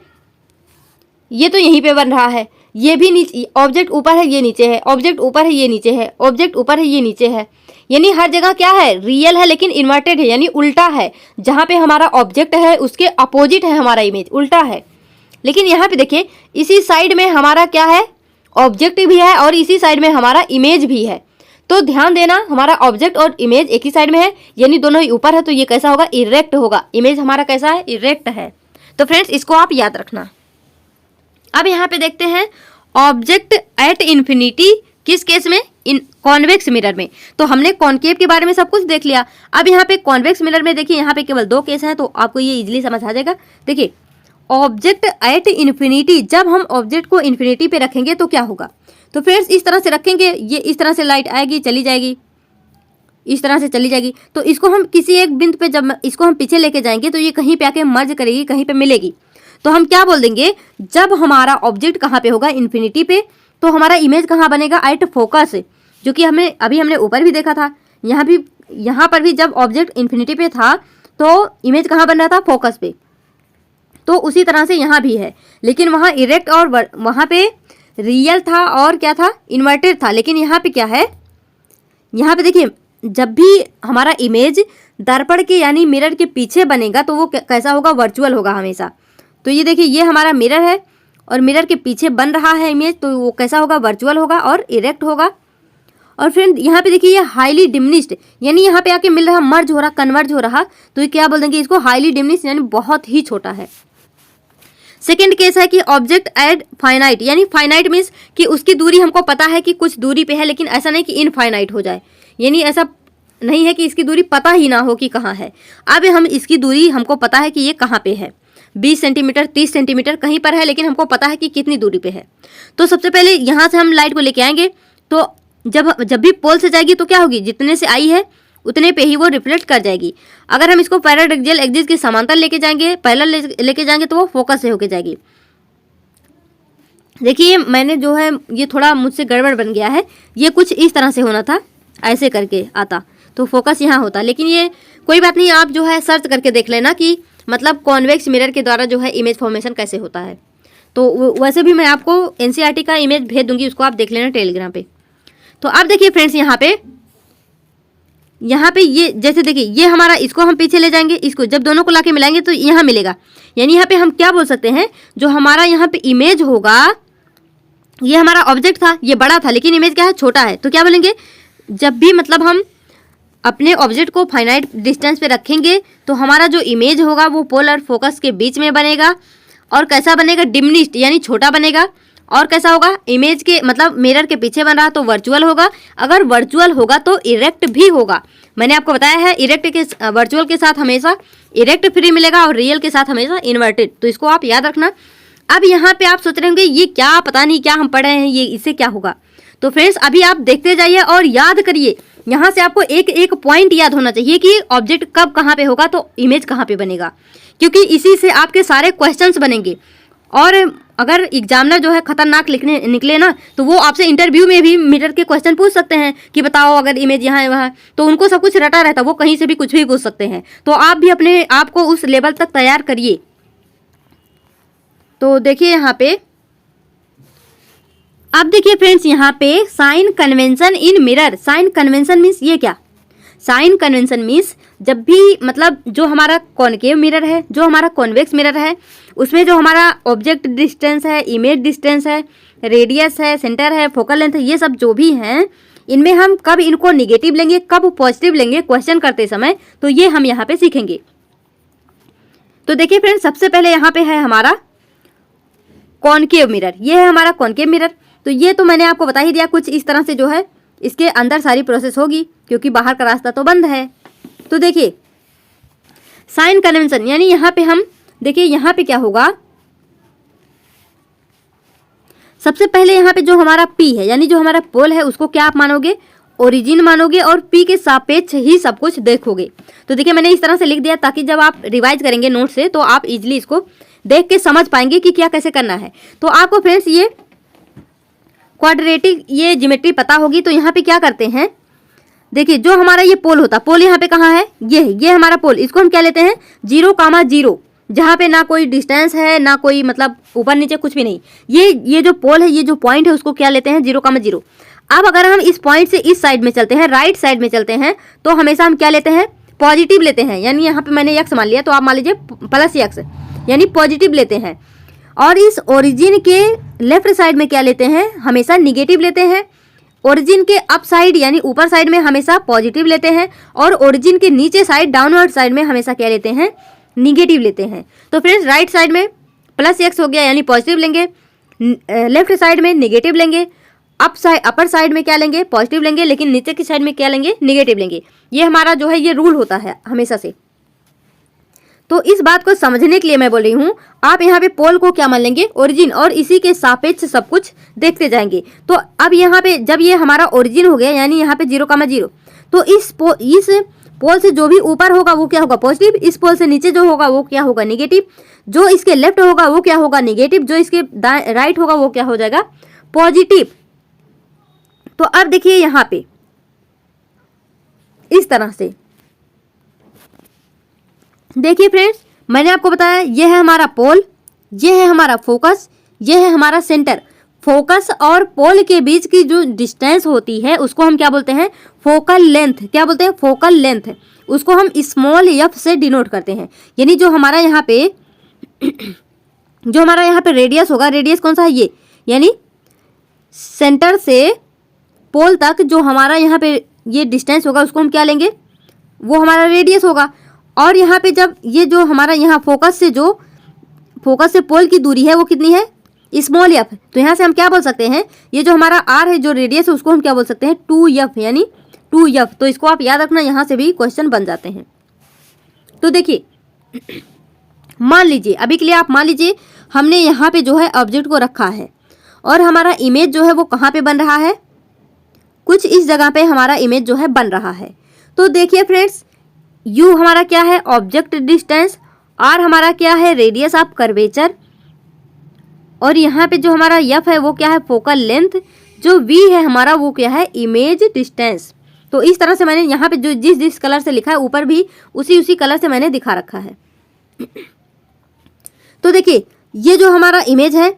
ये तो यहीं पे बन रहा है, ये भी नीचे, ऑब्जेक्ट ऊपर है ये नीचे है, ऑब्जेक्ट ऊपर है ये नीचे है, ऑब्जेक्ट ऊपर है ये नीचे है। यानी हर जगह क्या है, रियल है लेकिन इन्वर्टेड है यानी उल्टा है। जहाँ पे हमारा ऑब्जेक्ट है उसके अपोजिट है हमारा इमेज, उल्टा है। लेकिन यहाँ पे देखिए इसी साइड में हमारा क्या है, ऑब्जेक्ट भी है और इसी साइड में हमारा इमेज भी है। तो ध्यान देना, हमारा ऑब्जेक्ट और इमेज एक ही साइड में है यानी दोनों ही ऊपर है, तो ये कैसा होगा, इरेक्ट होगा। इमेज हमारा कैसा है, इरेक्ट है। तो फ्रेंड्स इसको आप याद रखना। अब यहाँ पे देखते हैं ऑब्जेक्ट एट इन्फिनिटी, किस केस में, इन कॉन्वेक्स मिरर में। तो हमने कॉनकेव के बारे में सब कुछ देख लिया। अब यहाँ पे कॉन्वेक्स मिरर में देखिए यहाँ पे केवल दो केस हैं, तो आपको ये इजीली समझ आ जाएगा। देखिए ऑब्जेक्ट एट इन्फिनिटी, जब हम ऑब्जेक्ट को इन्फिनिटी पे रखेंगे तो क्या होगा, तो फ्रेंड्स इस तरह से रखेंगे, ये इस तरह से लाइट आएगी चली जाएगी, इस तरह से चली जाएगी। तो इसको हम किसी एक बिंदु पे जब इसको हम पीछे लेके जाएंगे तो ये कहीं पे आके मर्ज करेगी, कहीं पे मिलेगी। तो हम क्या बोल देंगे, जब हमारा ऑब्जेक्ट कहाँ पे होगा, इन्फिनिटी पे, तो हमारा इमेज कहाँ बनेगा, एट फोकस, जो कि हमने ऊपर भी देखा था। यहाँ पर भी जब ऑब्जेक्ट इन्फिनिटी पे था तो इमेज कहाँ बन रहा था, फोकस पे। तो उसी तरह से यहाँ भी है, लेकिन वहाँ इरेक्ट और वहाँ पे रियल था और क्या था, इन्वर्टेड था। लेकिन यहाँ पे क्या है, यहाँ पे देखिए जब भी हमारा इमेज दर्पण के यानी मिरर के पीछे बनेगा तो वो कैसा होगा, वर्चुअल होगा हमेशा। तो ये देखिए ये हमारा मिरर है और मिरर के पीछे बन रहा है इमेज, तो वो कैसा होगा, वर्चुअल होगा और इरेक्ट होगा। और फिर यहाँ पे देखिए ये हाईली डिमिनिश्ड यानी यहाँ पे आके मिल रहा, मर्ज हो रहा, कन्वर्ज हो रहा, तो ये क्या बोल देंगे इसको, हाईली डिमिनिश्ड यानी बहुत ही छोटा है। सेकेंड केस है कि ऑब्जेक्ट एट फाइनाइट, यानी फाइनाइट मीन्स कि उसकी दूरी हमको पता है कि कुछ दूरी पे है, लेकिन ऐसा नहीं कि इनफाइनाइट हो जाए, यानी ऐसा नहीं है कि इसकी दूरी पता ही ना हो कि कहाँ है। अब हम इसकी दूरी हमको पता है कि ये कहाँ पे है, 20 सेंटीमीटर 30 सेंटीमीटर कहीं पर है, लेकिन हमको पता है कि कितनी दूरी पे है। तो सबसे पहले यहाँ से हम लाइट को लेके आएंगे, तो जब भी पोल से जाएगी तो क्या होगी, जितने से आई है उतने पे ही वो रिफ्लेक्ट कर जाएगी। अगर हम इसको पैरेलल एक्सियल एक्सिस के समांतर लेके जाएंगे, पैरेलल लेके जाएंगे तो वो फोकस से होके जाएगी। देखिए मैंने जो है ये थोड़ा मुझसे गड़बड़ बन गया है, ये कुछ इस तरह से होना था, ऐसे करके आता तो फोकस यहाँ होता, लेकिन ये कोई बात नहीं, आप जो है सर्च करके देख लेना कि मतलब कॉन्वेक्स मिरर के द्वारा जो है इमेज फॉर्मेशन कैसे होता है। तो वैसे भी मैं आपको एनसीईआरटी का इमेज भेज दूंगी, उसको आप देख लेना टेलीग्राम पे। तो अब देखिए फ्रेंड्स यहाँ पे ये जैसे देखिए ये हमारा, इसको हम पीछे ले जाएंगे, इसको जब दोनों को लाके मिलाएंगे तो यहाँ मिलेगा। यानी यहाँ पे हम क्या बोल सकते हैं, जो हमारा यहाँ पे इमेज होगा, ये हमारा ऑब्जेक्ट था, ये बड़ा था, लेकिन इमेज क्या है, छोटा है। तो क्या बोलेंगे, जब भी मतलब हम अपने ऑब्जेक्ट को फाइनाइट डिस्टेंस पे रखेंगे तो हमारा जो इमेज होगा वो पोल और फोकस के बीच में बनेगा। और कैसा बनेगा, डिमिनिश्ड यानी छोटा बनेगा। और कैसा होगा, इमेज के मतलब मिरर के पीछे बन रहा तो वर्चुअल होगा। अगर वर्चुअल होगा तो इरेक्ट भी होगा। मैंने आपको बताया है इरेक्ट के वर्चुअल के साथ हमेशा इरेक्ट फ्री मिलेगा और रियल के साथ हमेशा इन्वर्टेड, तो इसको आप याद रखना। अब यहाँ पे आप सोच रहे होंगे ये क्या, पता नहीं क्या हम पढ़ रहे हैं, ये इससे क्या होगा। तो फ्रेंड्स अभी आप देखते जाइए और याद करिए, यहाँ से आपको एक एक पॉइंट याद होना चाहिए कि ऑब्जेक्ट कब कहाँ पे होगा तो इमेज कहाँ पे बनेगा, क्योंकि इसी से आपके सारे क्वेश्चंस बनेंगे। और अगर एग्जामिनर जो है खतरनाक लिखने निकले ना, तो वो आपसे इंटरव्यू में भी मिरर के क्वेश्चन पूछ सकते हैं कि बताओ अगर इमेज यहाँ है वहाँ, तो उनको सब कुछ रटा रहता, वो कहीं से भी कुछ भी पूछ सकते हैं। तो आप भी अपने आप को उस लेवल तक तैयार करिए। तो देखिए यहाँ पे, अब देखिए फ्रेंड्स यहाँ पे sign convention in mirror. Sign convention means ये क्या, साइन कन्वेंशन मीन्स जब भी मतलब जो हमारा कॉनकेव मिरर है, जो हमारा कॉन्वेक्स मिरर है, उसमें जो हमारा ऑब्जेक्ट डिस्टेंस है, इमेज डिस्टेंस है, रेडियस है, सेंटर है, फोकल लेंथ है, ये सब जो भी हैं, इनमें हम कब इनको निगेटिव लेंगे, कब पॉजिटिव लेंगे क्वेश्चन करते समय, तो ये हम यहाँ पे सीखेंगे। तो देखिए फ्रेंड्स, सबसे पहले यहाँ पे है हमारा कॉनकेव मिरर, ये है हमारा कॉनकेव मिरर। तो ये तो मैंने आपको बता ही दिया, कुछ इस तरह से जो है इसके अंदर सारी प्रोसेस होगी, क्योंकि बाहर का रास्ता तो बंद है। तो देखिए साइन कन्वेंशन, यानी यहाँ पे हम देखिए यहाँ पे क्या होगा, सबसे पहले यहाँ पे जो हमारा P है, यानी जो हमारा पोल है, उसको क्या आप मानोगे, ओरिजिन मानोगे, और P के सापेक्ष ही सब कुछ देखोगे। तो देखिए मैंने इस तरह से लिख दिया ताकि जब आप रिवाइज करेंगे नोट से तो आप इजीली इसको देख के समझ पाएंगे कि क्या कैसे करना है। तो आपको फ्रेंड्स ये क्वाड्रेटिक ये ज्योमेट्री पता होगी। तो यहाँ पे क्या करते हैं, देखिए जो हमारा ये पोल होता, पोल यहाँ पे कहाँ है, ये हमारा पोल, इसको हम क्या लेते हैं 0,0, जहाँ पे ना कोई डिस्टेंस है ना कोई मतलब ऊपर नीचे कुछ भी नहीं, ये जो पोल है, ये जो पॉइंट है, उसको क्या लेते हैं 0,0। अब अगर हम इस पॉइंट से इस साइड में चलते हैं, राइट साइड में चलते हैं, तो हमेशा हम क्या लेते हैं, पॉजिटिव लेते हैं। यानी यहाँ पे मैंने x मान लिया, तो आप मान लीजिए +x, यानी पॉजिटिव लेते हैं। और इस ओरिजिन के लेफ्ट साइड में क्या लेते हैं, हमेशा निगेटिव लेते हैं। ओरिजिन के अप साइड यानी ऊपर साइड में हमेशा पॉजिटिव लेते हैं, और ओरिजिन के नीचे साइड डाउनवर्ड साइड में हमेशा क्या लेते हैं, निगेटिव लेते हैं। तो फ्रेंड्स राइट साइड में +x हो गया यानी पॉजिटिव लेंगे, लेफ्ट साइड में निगेटिव लेंगे, अपर साइड में क्या लेंगे, पॉजिटिव लेंगे, लेकिन नीचे की साइड में क्या लेंगे, निगेटिव लेंगे। ये हमारा जो है ये रूल होता है हमेशा से। तो इस बात को समझने के लिए मैं बोल रही हूँ, आप यहाँ पे पोल को क्या मान लेंगे, ओरिजिन, और इसी के सापेक्ष सब कुछ देखते जाएंगे। तो अब यहाँ पे जब ये हमारा ओरिजिन हो गया, यानी यहाँ पे 0,0, तो इस पोल से जो भी ऊपर होगा वो क्या होगा, पॉजिटिव। इस पोल से नीचे जो होगा वो क्या होगा, निगेटिव। जो इसके लेफ्ट होगा वो क्या होगा, निगेटिव। जो इसके राइट होगा वो क्या हो जाएगा, पॉजिटिव। तो अब देखिए यहाँ पे इस तरह से देखिए फ्रेंड्स, मैंने आपको बताया ये है हमारा पोल, ये है हमारा फोकस, ये है हमारा सेंटर। फोकस और पोल के बीच की जो डिस्टेंस होती है उसको हम क्या बोलते हैं, फोकल लेंथ। क्या बोलते हैं, फोकल लेंथ। उसको हम स्मॉल f से डिनोट करते हैं। यानी जो हमारा यहाँ पे रेडियस होगा, रेडियस कौन सा है, ये यानी सेंटर से पोल तक जो हमारा यहाँ पे ये डिस्टेंस होगा उसको हम क्या लेंगे, वो हमारा रेडियस होगा। और यहाँ पे जब ये जो हमारा यहाँ फोकस से पोल की दूरी है वो कितनी है, स्मॉल f। तो यहाँ से हम क्या बोल सकते हैं, ये जो हमारा r है जो रेडियस है उसको हम क्या बोल सकते हैं, 2f, यानी 2f। तो इसको आप याद रखना, यहाँ से भी क्वेश्चन बन जाते हैं। तो देखिए मान लीजिए, अभी के लिए आप मान लीजिए हमने यहाँ पे जो है ऑब्जेक्ट को रखा है, और हमारा इमेज जो है वो कहाँ पे बन रहा है, कुछ इस जगह पे हमारा इमेज जो है बन रहा है। तो देखिए फ्रेंड्स, u हमारा क्या है, ऑब्जेक्ट डिस्टेंस, r हमारा क्या है, रेडियस ऑफ कर्वेचर, और यहाँ पे जो हमारा f है वो क्या है, फोकल लेंथ, जो v है हमारा वो क्या है, इमेज डिस्टेंस। तो इस तरह से मैंने यहाँ पे जो जिस कलर से लिखा है ऊपर भी उसी कलर से मैंने दिखा रखा है। तो देखिए ये जो हमारा इमेज है,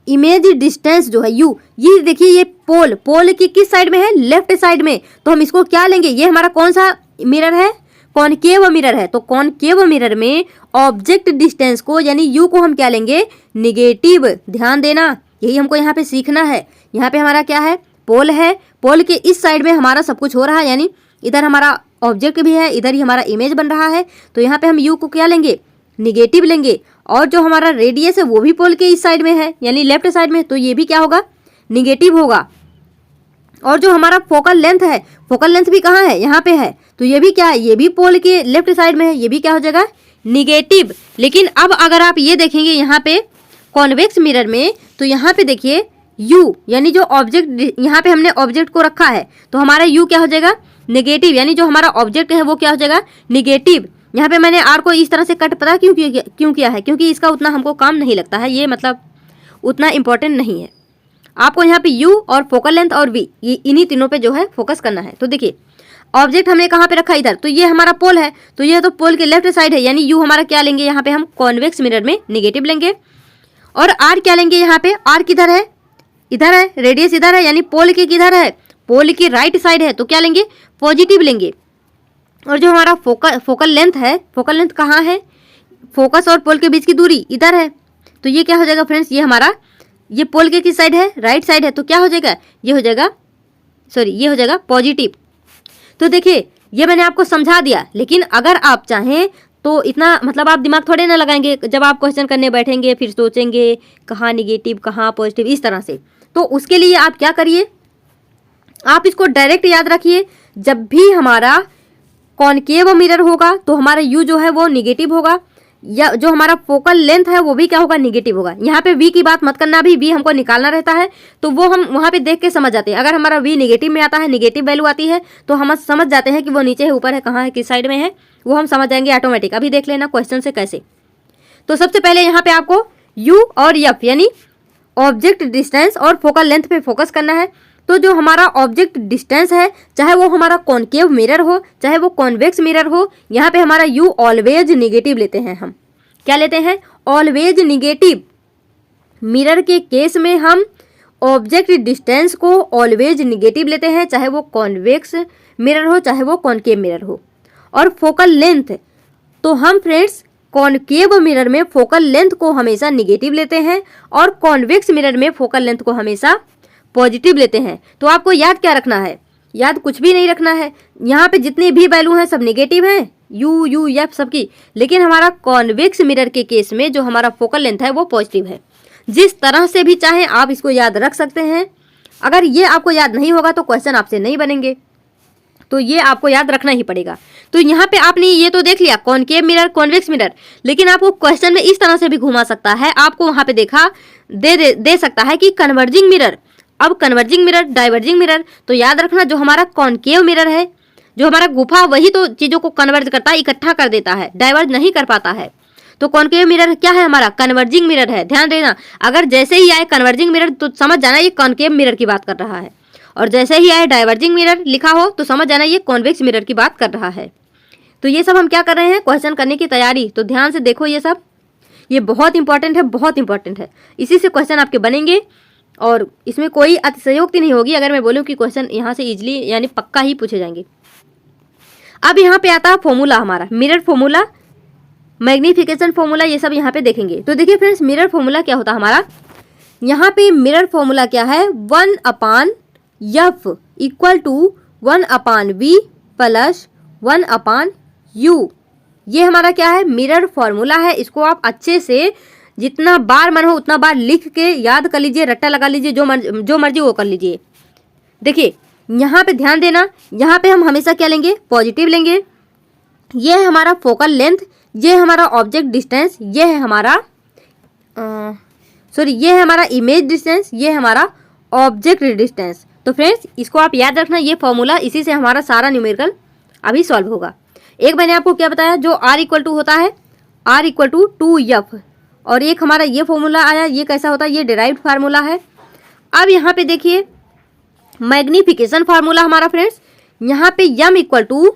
इमेज डिस्टेंस जो है u, ये देखिए ये पोल की किस साइड में है, लेफ्ट साइड में। तो हम इसको क्या लेंगे, ये हमारा कौन सा मिरर है, कॉनकेव मिरर है। तो कॉनकेव मिरर में ऑब्जेक्ट डिस्टेंस को यानी u को हम क्या लेंगे, निगेटिव। ध्यान देना, यही हमको यहाँ पे सीखना है। यहाँ पे हमारा क्या है, पोल है, पोल के इस साइड में हमारा सब कुछ हो रहा है, यानी इधर हमारा ऑब्जेक्ट भी है, इधर ही हमारा इमेज बन रहा है। तो यहाँ पे हम u को क्या लेंगे, निगेटिव लेंगे। और जो हमारा रेडियस है वो भी पोल के इस साइड में है, यानी लेफ्ट साइड में, तो ये भी क्या होगा, निगेटिव होगा। और जो हमारा फोकल लेंथ है, फोकल लेंथ भी कहाँ है, यहाँ पे है, तो ये भी क्या है, ये भी पोल के लेफ्ट साइड में है, ये भी क्या हो जाएगा, निगेटिव। लेकिन अब अगर आप ये देखेंगे यहाँ पे कॉन्वेक्स मिरर में, तो यहाँ पे देखिए u, यानी जो ऑब्जेक्ट, यहाँ पे हमने ऑब्जेक्ट को रखा है, तो हमारा u क्या हो जाएगा, निगेटिव। यानी जो हमारा ऑब्जेक्ट है वो क्या हो जाएगा, निगेटिव। यहाँ पे मैंने r को इस तरह से कट पता क्यों किया है, क्योंकि इसका उतना हमको काम नहीं लगता है, ये मतलब उतना इम्पोर्टेंट नहीं है। आपको यहाँ पे u और फोकल लेंथ और v, ये इन्हीं तीनों पे जो है फोकस करना है। तो देखिए ऑब्जेक्ट हमने कहाँ पे रखा, इधर, तो ये हमारा पोल है, तो ये तो पोल के लेफ्ट साइड है, यानी u हमारा क्या लेंगे, यहाँ पे हम कॉन्वेक्स मिरर में निगेटिव लेंगे। और r क्या लेंगे, यहाँ पे r किधर है, इधर है, रेडियस इधर है, यानी पोल के किधर है, पोल की राइट साइड है, तो क्या लेंगे, पॉजिटिव लेंगे। और जो हमारा फोकल लेंथ है, फोकल लेंथ कहाँ है, फोकस और पोल के बीच की दूरी इधर है, तो ये क्या हो जाएगा फ्रेंड्स, ये हमारा ये पोल के किस साइड है, राइट साइड है, तो क्या हो जाएगा, ये हो जाएगा सॉरी ये हो जाएगा पॉजिटिव। तो देखिए ये मैंने आपको समझा दिया, लेकिन अगर आप चाहें तो इतना मतलब आप दिमाग थोड़े ना लगाएंगे, जब आप क्वेश्चन करने बैठेंगे फिर सोचेंगे कहाँ निगेटिव कहाँ पॉजिटिव इस तरह से। तो उसके लिए आप क्या करिए, आप इसको डायरेक्ट याद रखिए, जब भी हमारा कॉनकेव मिरर होगा तो हमारा यू जो है वो निगेटिव होगा, या जो हमारा फोकल लेंथ है वो भी क्या होगा, निगेटिव होगा। यहाँ पे वी की बात मत करना, भी वी हमको निकालना रहता है तो वो हम वहाँ पे देख के समझ जाते हैं। अगर हमारा वी निगेटिव में आता है, निगेटिव वैल्यू आती है तो हम समझ जाते हैं कि वो नीचे है ऊपर है कहाँ है किस साइड में है, वो हम समझ जाएंगे ऑटोमेटिक। अभी देख लेना क्वेश्चन से कैसे। तो सबसे पहले यहाँ पे आपको यू और एफ यानी ऑब्जेक्ट डिस्टेंस और फोकल लेंथ पे फोकस करना है। तो जो हमारा ऑब्जेक्ट डिस्टेंस है, चाहे वो हमारा कॉनकेव मिरर हो चाहे वो कॉन्वेक्स मिरर हो, यहाँ पे हमारा यू ऑलवेज निगेटिव लेते हैं। हम क्या लेते हैं, ऑलवेज निगेटिव। मिरर के केस में हम ऑब्जेक्ट डिस्टेंस को ऑलवेज निगेटिव लेते हैं, चाहे वो कॉन्वेक्स मिरर हो चाहे वो कॉनकेव मिरर हो। और फोकल लेंथ, तो हम फ्रेंड्स कॉनकेव मिरर में फोकल लेंथ को हमेशा निगेटिव लेते हैं और कॉन्वेक्स मिरर में फोकल लेंथ को हमेशा पॉजिटिव लेते हैं। तो आपको याद क्या रखना है, याद कुछ भी नहीं रखना है। यहाँ पे जितने भी वैल्यू हैं सब नेगेटिव हैं, यू यू एफ सबकी, लेकिन हमारा कॉन्वेक्स मिरर के केस में जो हमारा फोकल लेंथ है वो पॉजिटिव है। जिस तरह से भी चाहे आप इसको याद रख सकते हैं। अगर ये आपको याद नहीं होगा तो क्वेश्चन आपसे नहीं बनेंगे, तो ये आपको याद रखना ही पड़ेगा। तो यहाँ पे आपने ये तो देख लिया कॉनकेव मिरर कॉन्वेक्स मिरर, लेकिन आपको क्वेश्चन में इस तरह से भी घुमा सकता है। आपको वहाँ पे देखा दे सकता है कि कन्वर्जिंग मिरर। अब कन्वर्जिंग मिरर डाइवर्जिंग मिरर, तो याद रखना जो हमारा कॉनकेव मिरर है, जो हमारा गुफा, वही तो चीज़ों को कन्वर्ज करता है, इकट्ठा कर देता है, डाइवर्ज नहीं कर पाता है। तो कॉनकेव मिरर क्या है, हमारा कन्वर्जिंग मिरर है। ध्यान देना, अगर जैसे ही आए कन्वर्जिंग मिरर तो समझ जाना ये कॉनकेव मिरर की बात कर रहा है, और जैसे ही आए डाइवर्जिंग मिरर लिखा हो तो समझ जाना ये कॉन्वेक्स मिरर की बात कर रहा है। तो ये सब हम क्या कर रहे हैं, क्वेश्चन करने की तैयारी। तो ध्यान से देखो, ये सब ये बहुत इंपॉर्टेंट है, बहुत इंपॉर्टेंट है। इसी से क्वेश्चन आपके बनेंगे और इसमें कोई अतिशयोक्ति नहीं होगी अगर मैं बोलूँ कि क्वेश्चन यहाँ से इजीली यानी पक्का ही पूछे जाएंगे। अब यहाँ पे आता है फॉर्मूला, हमारा मिरर फॉर्मूला, मैग्निफिकेशन फॉर्मूला, ये सब यहाँ पे देखेंगे। तो देखिए फ्रेंड्स, मिरर फॉर्मूला क्या होता है हमारा, यहाँ पे मिरर फॉर्मूला क्या है, 1/f equal to 1/v plus 1/u। ये हमारा क्या है, मिरर फॉर्मूला है। इसको आप अच्छे से जितना बार मन हो उतना बार लिख के याद कर लीजिए, रट्टा लगा लीजिए, जो मर्जी वो कर लीजिए। देखिए यहाँ पे ध्यान देना, यहाँ पे हम हमेशा क्या लेंगे, पॉजिटिव लेंगे। ये है हमारा फोकल लेंथ, ये है हमारा ऑब्जेक्ट डिस्टेंस, ये है हमारा ये है हमारा इमेज डिस्टेंस, ये है हमारा ऑब्जेक्ट डिस्टेंस। तो फ्रेंड्स इसको आप याद रखना, ये फॉर्मूला, इसी से हमारा सारा न्यूमेरिकल अभी सॉल्व होगा। एक मैंने आपको क्या बताया, जो r इक्वल टू होता है r इक्वल टू 2f, और एक हमारा ये फॉर्मूला आया, ये कैसा होता है, ये डिराइव्ड फार्मूला है। अब यहाँ पे देखिए मैग्निफिकेशन फार्मूला हमारा फ्रेंड्स, यहाँ पे m इक्वल टू,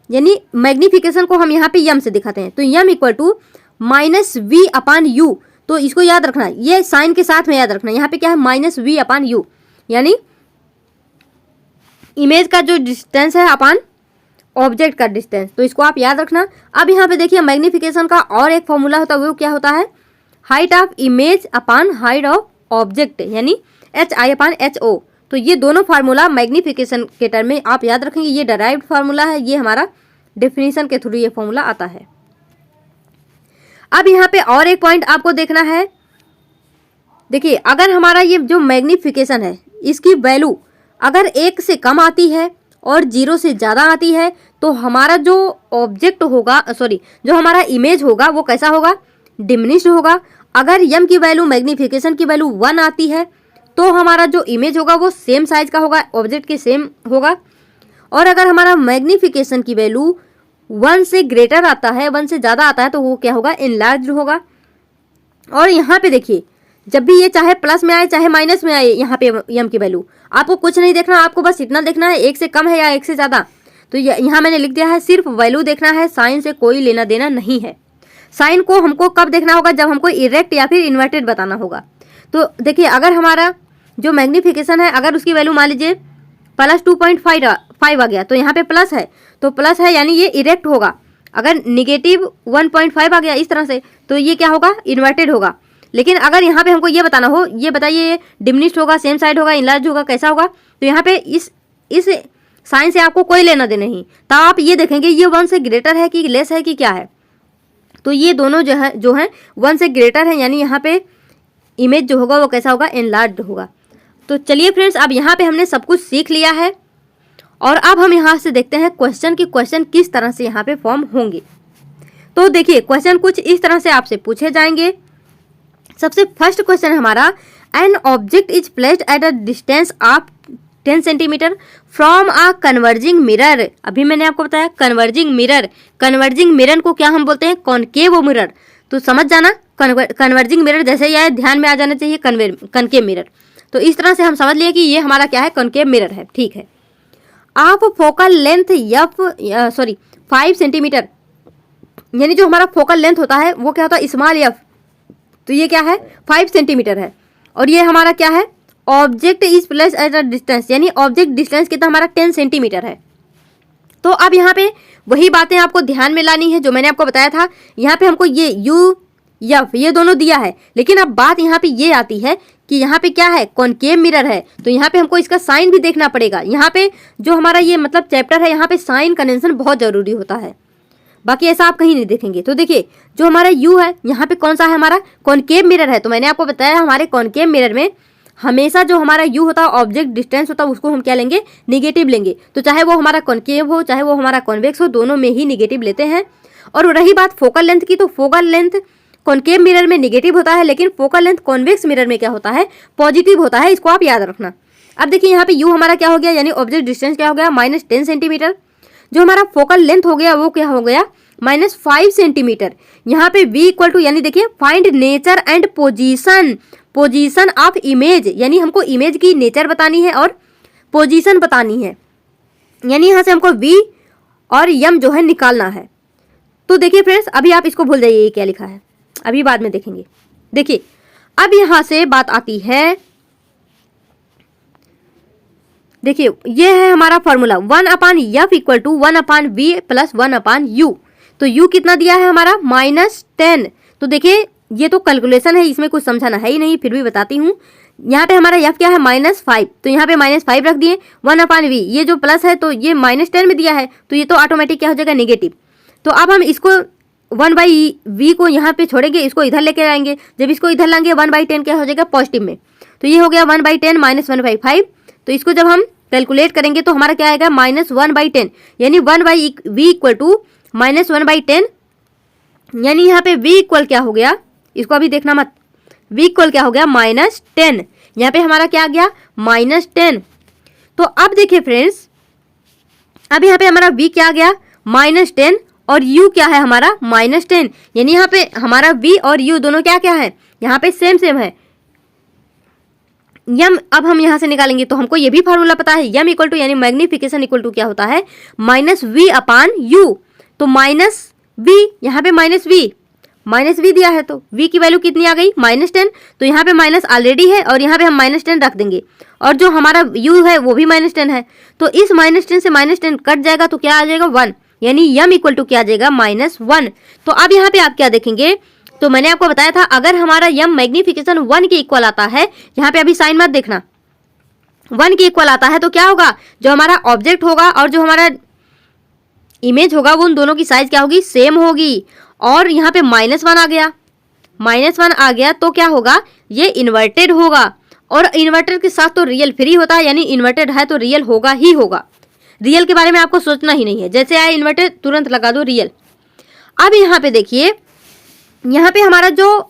यानी मैग्निफिकेशन को हम यहाँ पे m से दिखाते हैं, तो m इक्वल टू -v/u। तो इसको याद रखना, ये साइन के साथ में याद रखना। यहाँ पे क्या है, -v/u, यानी इमेज का जो डिस्टेंस है अपन ऑब्जेक्ट का डिस्टेंस, तो इसको आप याद रखना। अब यहाँ पे देखिए मैग्निफिकेशन का और एक फॉर्मूला होता है, वो क्या होता है, height of image upon height of object, यानी HI/HO। तो ये दोनों फार्मूला मैग्निफिकेशन के टर्म में आप याद रखेंगे। ये डिराइव्ड फार्मूला है, ये हमारा डेफिनेशन के थ्रू ये फॉर्मूला आता है। अब यहाँ पे और एक पॉइंट आपको देखना है। देखिए अगर हमारा ये जो मैग्निफिकेशन है, इसकी वैल्यू अगर 1 से कम आती है और 0 से ज़्यादा आती है, तो हमारा जो ऑब्जेक्ट होगा, जो हमारा इमेज होगा वो कैसा होगा, डिमिनिश्ड होगा। अगर m की वैल्यू, मैग्निफिकेशन की वैल्यू 1 आती है तो हमारा जो इमेज होगा वो सेम साइज का होगा, ऑब्जेक्ट के सेम होगा। और अगर हमारा मैग्निफिकेशन की वैल्यू 1 से ग्रेटर आता है, 1 से ज़्यादा आता है, तो वो क्या होगा, इनलार्ज होगा। और यहाँ पे देखिए जब भी ये चाहे प्लस में आए चाहे माइनस में आए, यहाँ पे m की वैल्यू आपको कुछ नहीं देखना, आपको बस इतना देखना है 1 से कम है या 1 से ज़्यादा। तो यहाँ मैंने लिख दिया है, सिर्फ वैल्यू देखना है, साइन से कोई लेना देना नहीं है। साइन को हमको कब देखना होगा, जब हमको इरेक्ट या फिर इन्वर्टेड बताना होगा। तो देखिए अगर हमारा जो मैग्निफिकेशन है, अगर उसकी वैल्यू मान लीजिए +2.5 आ गया, तो यहाँ पे प्लस है, तो प्लस है यानी ये इरेक्ट होगा। अगर -1.5 आ गया इस तरह से, तो ये क्या होगा, इन्वर्टेड होगा। लेकिन अगर यहाँ पे हमको ये बताना हो, ये बताइए डिमिनिश्ड होगा, सेम साइड होगा, इनलार्ज होगा, कैसा होगा, तो यहाँ पे इस साइन से आपको कोई लेना देना नहीं। तो आप ये देखेंगे ये 1 से ग्रेटर है कि लेस है कि क्या है, तो ये दोनों जो है 1 से ग्रेटर है, यानी यहाँ पे इमेज जो होगा वो कैसा होगा, एनलार्ज्ड होगा। तो चलिए फ्रेंड्स, अब यहाँ पे हमने सब कुछ सीख लिया है और अब हम यहाँ से देखते हैं क्वेश्चन की क्वेश्चन किस तरह से यहाँ पे फॉर्म होंगे। तो देखिए क्वेश्चन कुछ इस तरह से आपसे पूछे जाएंगे। सबसे फर्स्ट क्वेश्चन हमारा, an object is placed at a distance of 10 centimetre from a converging mirror. अभी मैंने आपको बताया कन्वर्जिंग मिरर, कन्वर्जिंग मिरर को क्या हम बोलते हैं, कॉनकेव मिरर। तो समझ जाना, कन्वर्जिंग मिरर जैसे ही आए ध्यान में आ जाना चाहिए कनकेव मिरर। तो इस तरह से हम समझ लिए कि ये हमारा क्या है, कॉनकेव मिरर है, ठीक है। आप फोकल लेंथ 5 सेंटीमीटर, यानी जो हमारा फोकल लेंथ होता है वो क्या होता है, स्मॉल एफ, तो ये क्या है 5 सेंटीमीटर है। और ये हमारा क्या है, object is placed at a distance, यानी ऑब्जेक्ट डिस्टेंस कितना हमारा 10 सेंटीमीटर है। तो अब यहाँ पे वही बातें आपको ध्यान में लानी है जो मैंने आपको बताया था। यहाँ पे हमको ये यू एफ ये दोनों दिया है, लेकिन अब बात यहाँ पे ये आती है कि यहाँ पे क्या है, कॉनकेव मिरर है, तो यहाँ पे हमको इसका साइन भी देखना पड़ेगा। यहाँ पे जो हमारा ये मतलब चैप्टर है, यहाँ पे साइन कन्वेंशन बहुत जरूरी होता है, बाकी ऐसा आप कहीं नहीं देखेंगे। तो देखिए जो हमारा यू है यहाँ पे कौन सा है, हमारा कॉनकेव मिरर है। तो मैंने आपको बताया हमारे कॉनकेव मिरर में हमेशा जो हमारा यू होता है, ऑब्जेक्ट डिस्टेंस होता है, उसको हम क्या लेंगे, निगेटिव लेंगे। तो चाहे वो हमारा कॉनकेव हो चाहे वो हमारा कॉन्वेक्स हो, दोनों में ही निगेटिव लेते हैं। और रही बात फोकल लेंथ की, तो फोकल लेंथ कॉनकेव मिरर में निगेटिव होता है, लेकिन फोकल लेंथ कॉन्वेक्स मिरर में क्या होता है, पॉजिटिव होता है। इसको आप याद रखना। अब देखिए यहाँ पे यू हमारा क्या हो गया, यानी ऑब्जेक्ट डिस्टेंस क्या हो गया, -10 सेंटीमीटर। जो हमारा फोकल लेंथ हो गया वो क्या हो गया, -5 सेंटीमीटर। यहाँ पे v इक्वल टू, यानी देखिए find nature and position of image, यानी हमको इमेज की नेचर बतानी है और पोजीशन बतानी है, यानी यहाँ से हमको v और m जो है निकालना है। तो देखिए फ्रेंड्स, अभी आप इसको भूल जाइए ये क्या लिखा है, अभी बाद में देखेंगे। देखिए अब यहाँ से बात आती है, देखिए ये है हमारा formula 1/f equal to 1/v plus 1/u। तो u कितना दिया है हमारा, -10। तो देखिए ये तो कैलकुलेशन है, इसमें कुछ समझाना है ही नहीं, फिर भी बताती हूँ। यहाँ पे हमारा f क्या है, -5, तो यहाँ पे -5 रख दिए। 1/v ये जो प्लस है तो ये -10 में दिया है, तो ये तो ऑटोमेटिक क्या हो जाएगा, नेगेटिव। तो अब हम इसको 1/v को यहाँ पे छोड़ेंगे, इसको इधर लेके आएंगे। जब इसको इधर लाएंगे 1/10 क्या हो जाएगा, पॉजिटिव में। तो ये हो गया 1/10 -1/5। तो इसको जब हम कैलकुलेट करेंगे तो हमारा क्या आएगा, -1/10, यानी 1/v इक्वल टू -1/10, यानी यहाँ पे v इक्वल क्या हो गया, इसको अभी देखना मत, v इक्वल क्या हो गया, -10। यहाँ पे हमारा क्या आ गया, -10। तो अब देखिए फ्रेंड्स, अब यहाँ पे हमारा v क्या आ गया, -10, और u क्या है हमारा, -10, यानी यहाँ पे हमारा v और u दोनों क्या क्या है, यहाँ पे सेम है। यम अब हम यहाँ से निकालेंगे तो हमको ये भी फार्मूला पता है, यम इक्वल टू यानी मैग्निफिकेशन इक्वल टू क्या होता है, -v/u। तो -v, यहाँ पे -v दिया है, तो v की वैल्यू कितनी आ गई, -10। तो यहाँ पे माइनस ऑलरेडी है और यहाँ पे हम -10 रख देंगे, और जो हमारा u है वो भी -10 है। तो इस -10 से -10 कट जाएगा तो क्या आ जाएगा, 1, यानी यम इक्वल टू क्या आ जाएगा, -1। तो अब यहाँ पे आप क्या देखेंगे, तो मैंने आपको बताया था अगर हमारा यम मैग्निफिकेशन 1 के इक्वल आता है, यहाँ पे अभी साइन मत देखना, 1 के इक्वल आता है तो क्या होगा, जो हमारा ऑब्जेक्ट होगा और जो हमारा इमेज होगा वो उन दोनों की साइज क्या होगी, सेम होगी। और यहाँ पे -1 आ गया, -1 आ गया तो क्या होगा, ये इन्वर्टेड होगा, और इन्वर्टेड के साथ तो रियल फ्री होता है, यानी इन्वर्टेड है तो रियल होगा ही होगा। रियल के बारे में आपको सोचना ही नहीं है, जैसे आए इन्वर्टेड तुरंत लगा दो रियल। अब यहाँ पे देखिए, यहाँ पे हमारा जो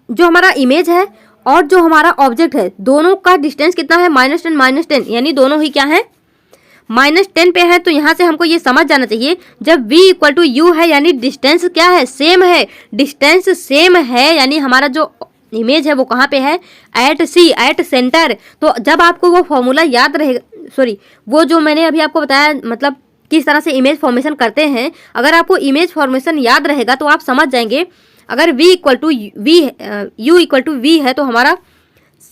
हमारा इमेज है और जो हमारा ऑब्जेक्ट है, दोनों का डिस्टेंस कितना है, -10, यानी दोनों ही क्या है, -10 पे है। तो यहाँ से हमको ये समझ जाना चाहिए, जब v इक्वल टू u है यानी डिस्टेंस क्या है, सेम है। डिस्टेंस सेम है यानी हमारा जो इमेज है वो कहाँ पे है, एट सेंटर। तो जब आपको वो फॉर्मूला याद रहेगा, वो जो मैंने अभी आपको बताया, मतलब किस तरह से इमेज फॉर्मेशन करते हैं, अगर आपको इमेज फॉर्मेशन याद रहेगा तो आप समझ जाएंगे। अगर u इक्वल टू v है तो हमारा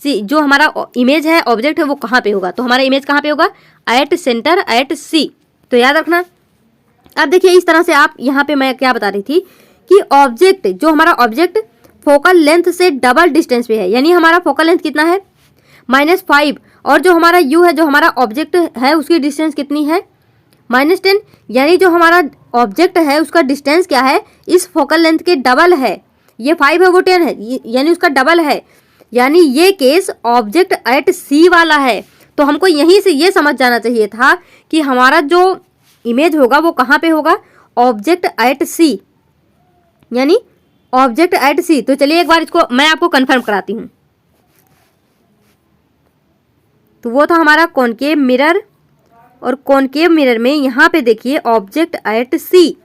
जो हमारा इमेज है, ऑब्जेक्ट है, वो कहाँ पे होगा, तो हमारा इमेज कहाँ पे होगा, एट सेंटर एट c। तो याद रखना। अब देखिए इस तरह से आप, यहाँ पे मैं क्या बता रही थी कि ऑब्जेक्ट, जो हमारा ऑब्जेक्ट फोकल लेंथ से डबल डिस्टेंस पे है, यानी हमारा फोकल लेंथ कितना है -5, और जो हमारा u है, जो हमारा ऑब्जेक्ट है, उसकी डिस्टेंस कितनी है -10, यानी जो हमारा ऑब्जेक्ट है उसका डिस्टेंस क्या है, इस फोकल लेंथ के डबल है। ये 5 है, वो 10 है, यानी उसका डबल है, यानी ये केस ऑब्जेक्ट एट सी वाला है। तो हमको यहीं से ये समझ जाना चाहिए था कि हमारा जो इमेज होगा वो कहाँ पे होगा, ऑब्जेक्ट एट सी, यानी ऑब्जेक्ट एट सी। तो चलिए एक बार इसको मैं आपको कंफर्म कराती हूँ। तो वो था हमारा कॉनकेव मिरर, और कॉनकेव मिरर में यहाँ पे देखिए ऑब्जेक्ट एट सी,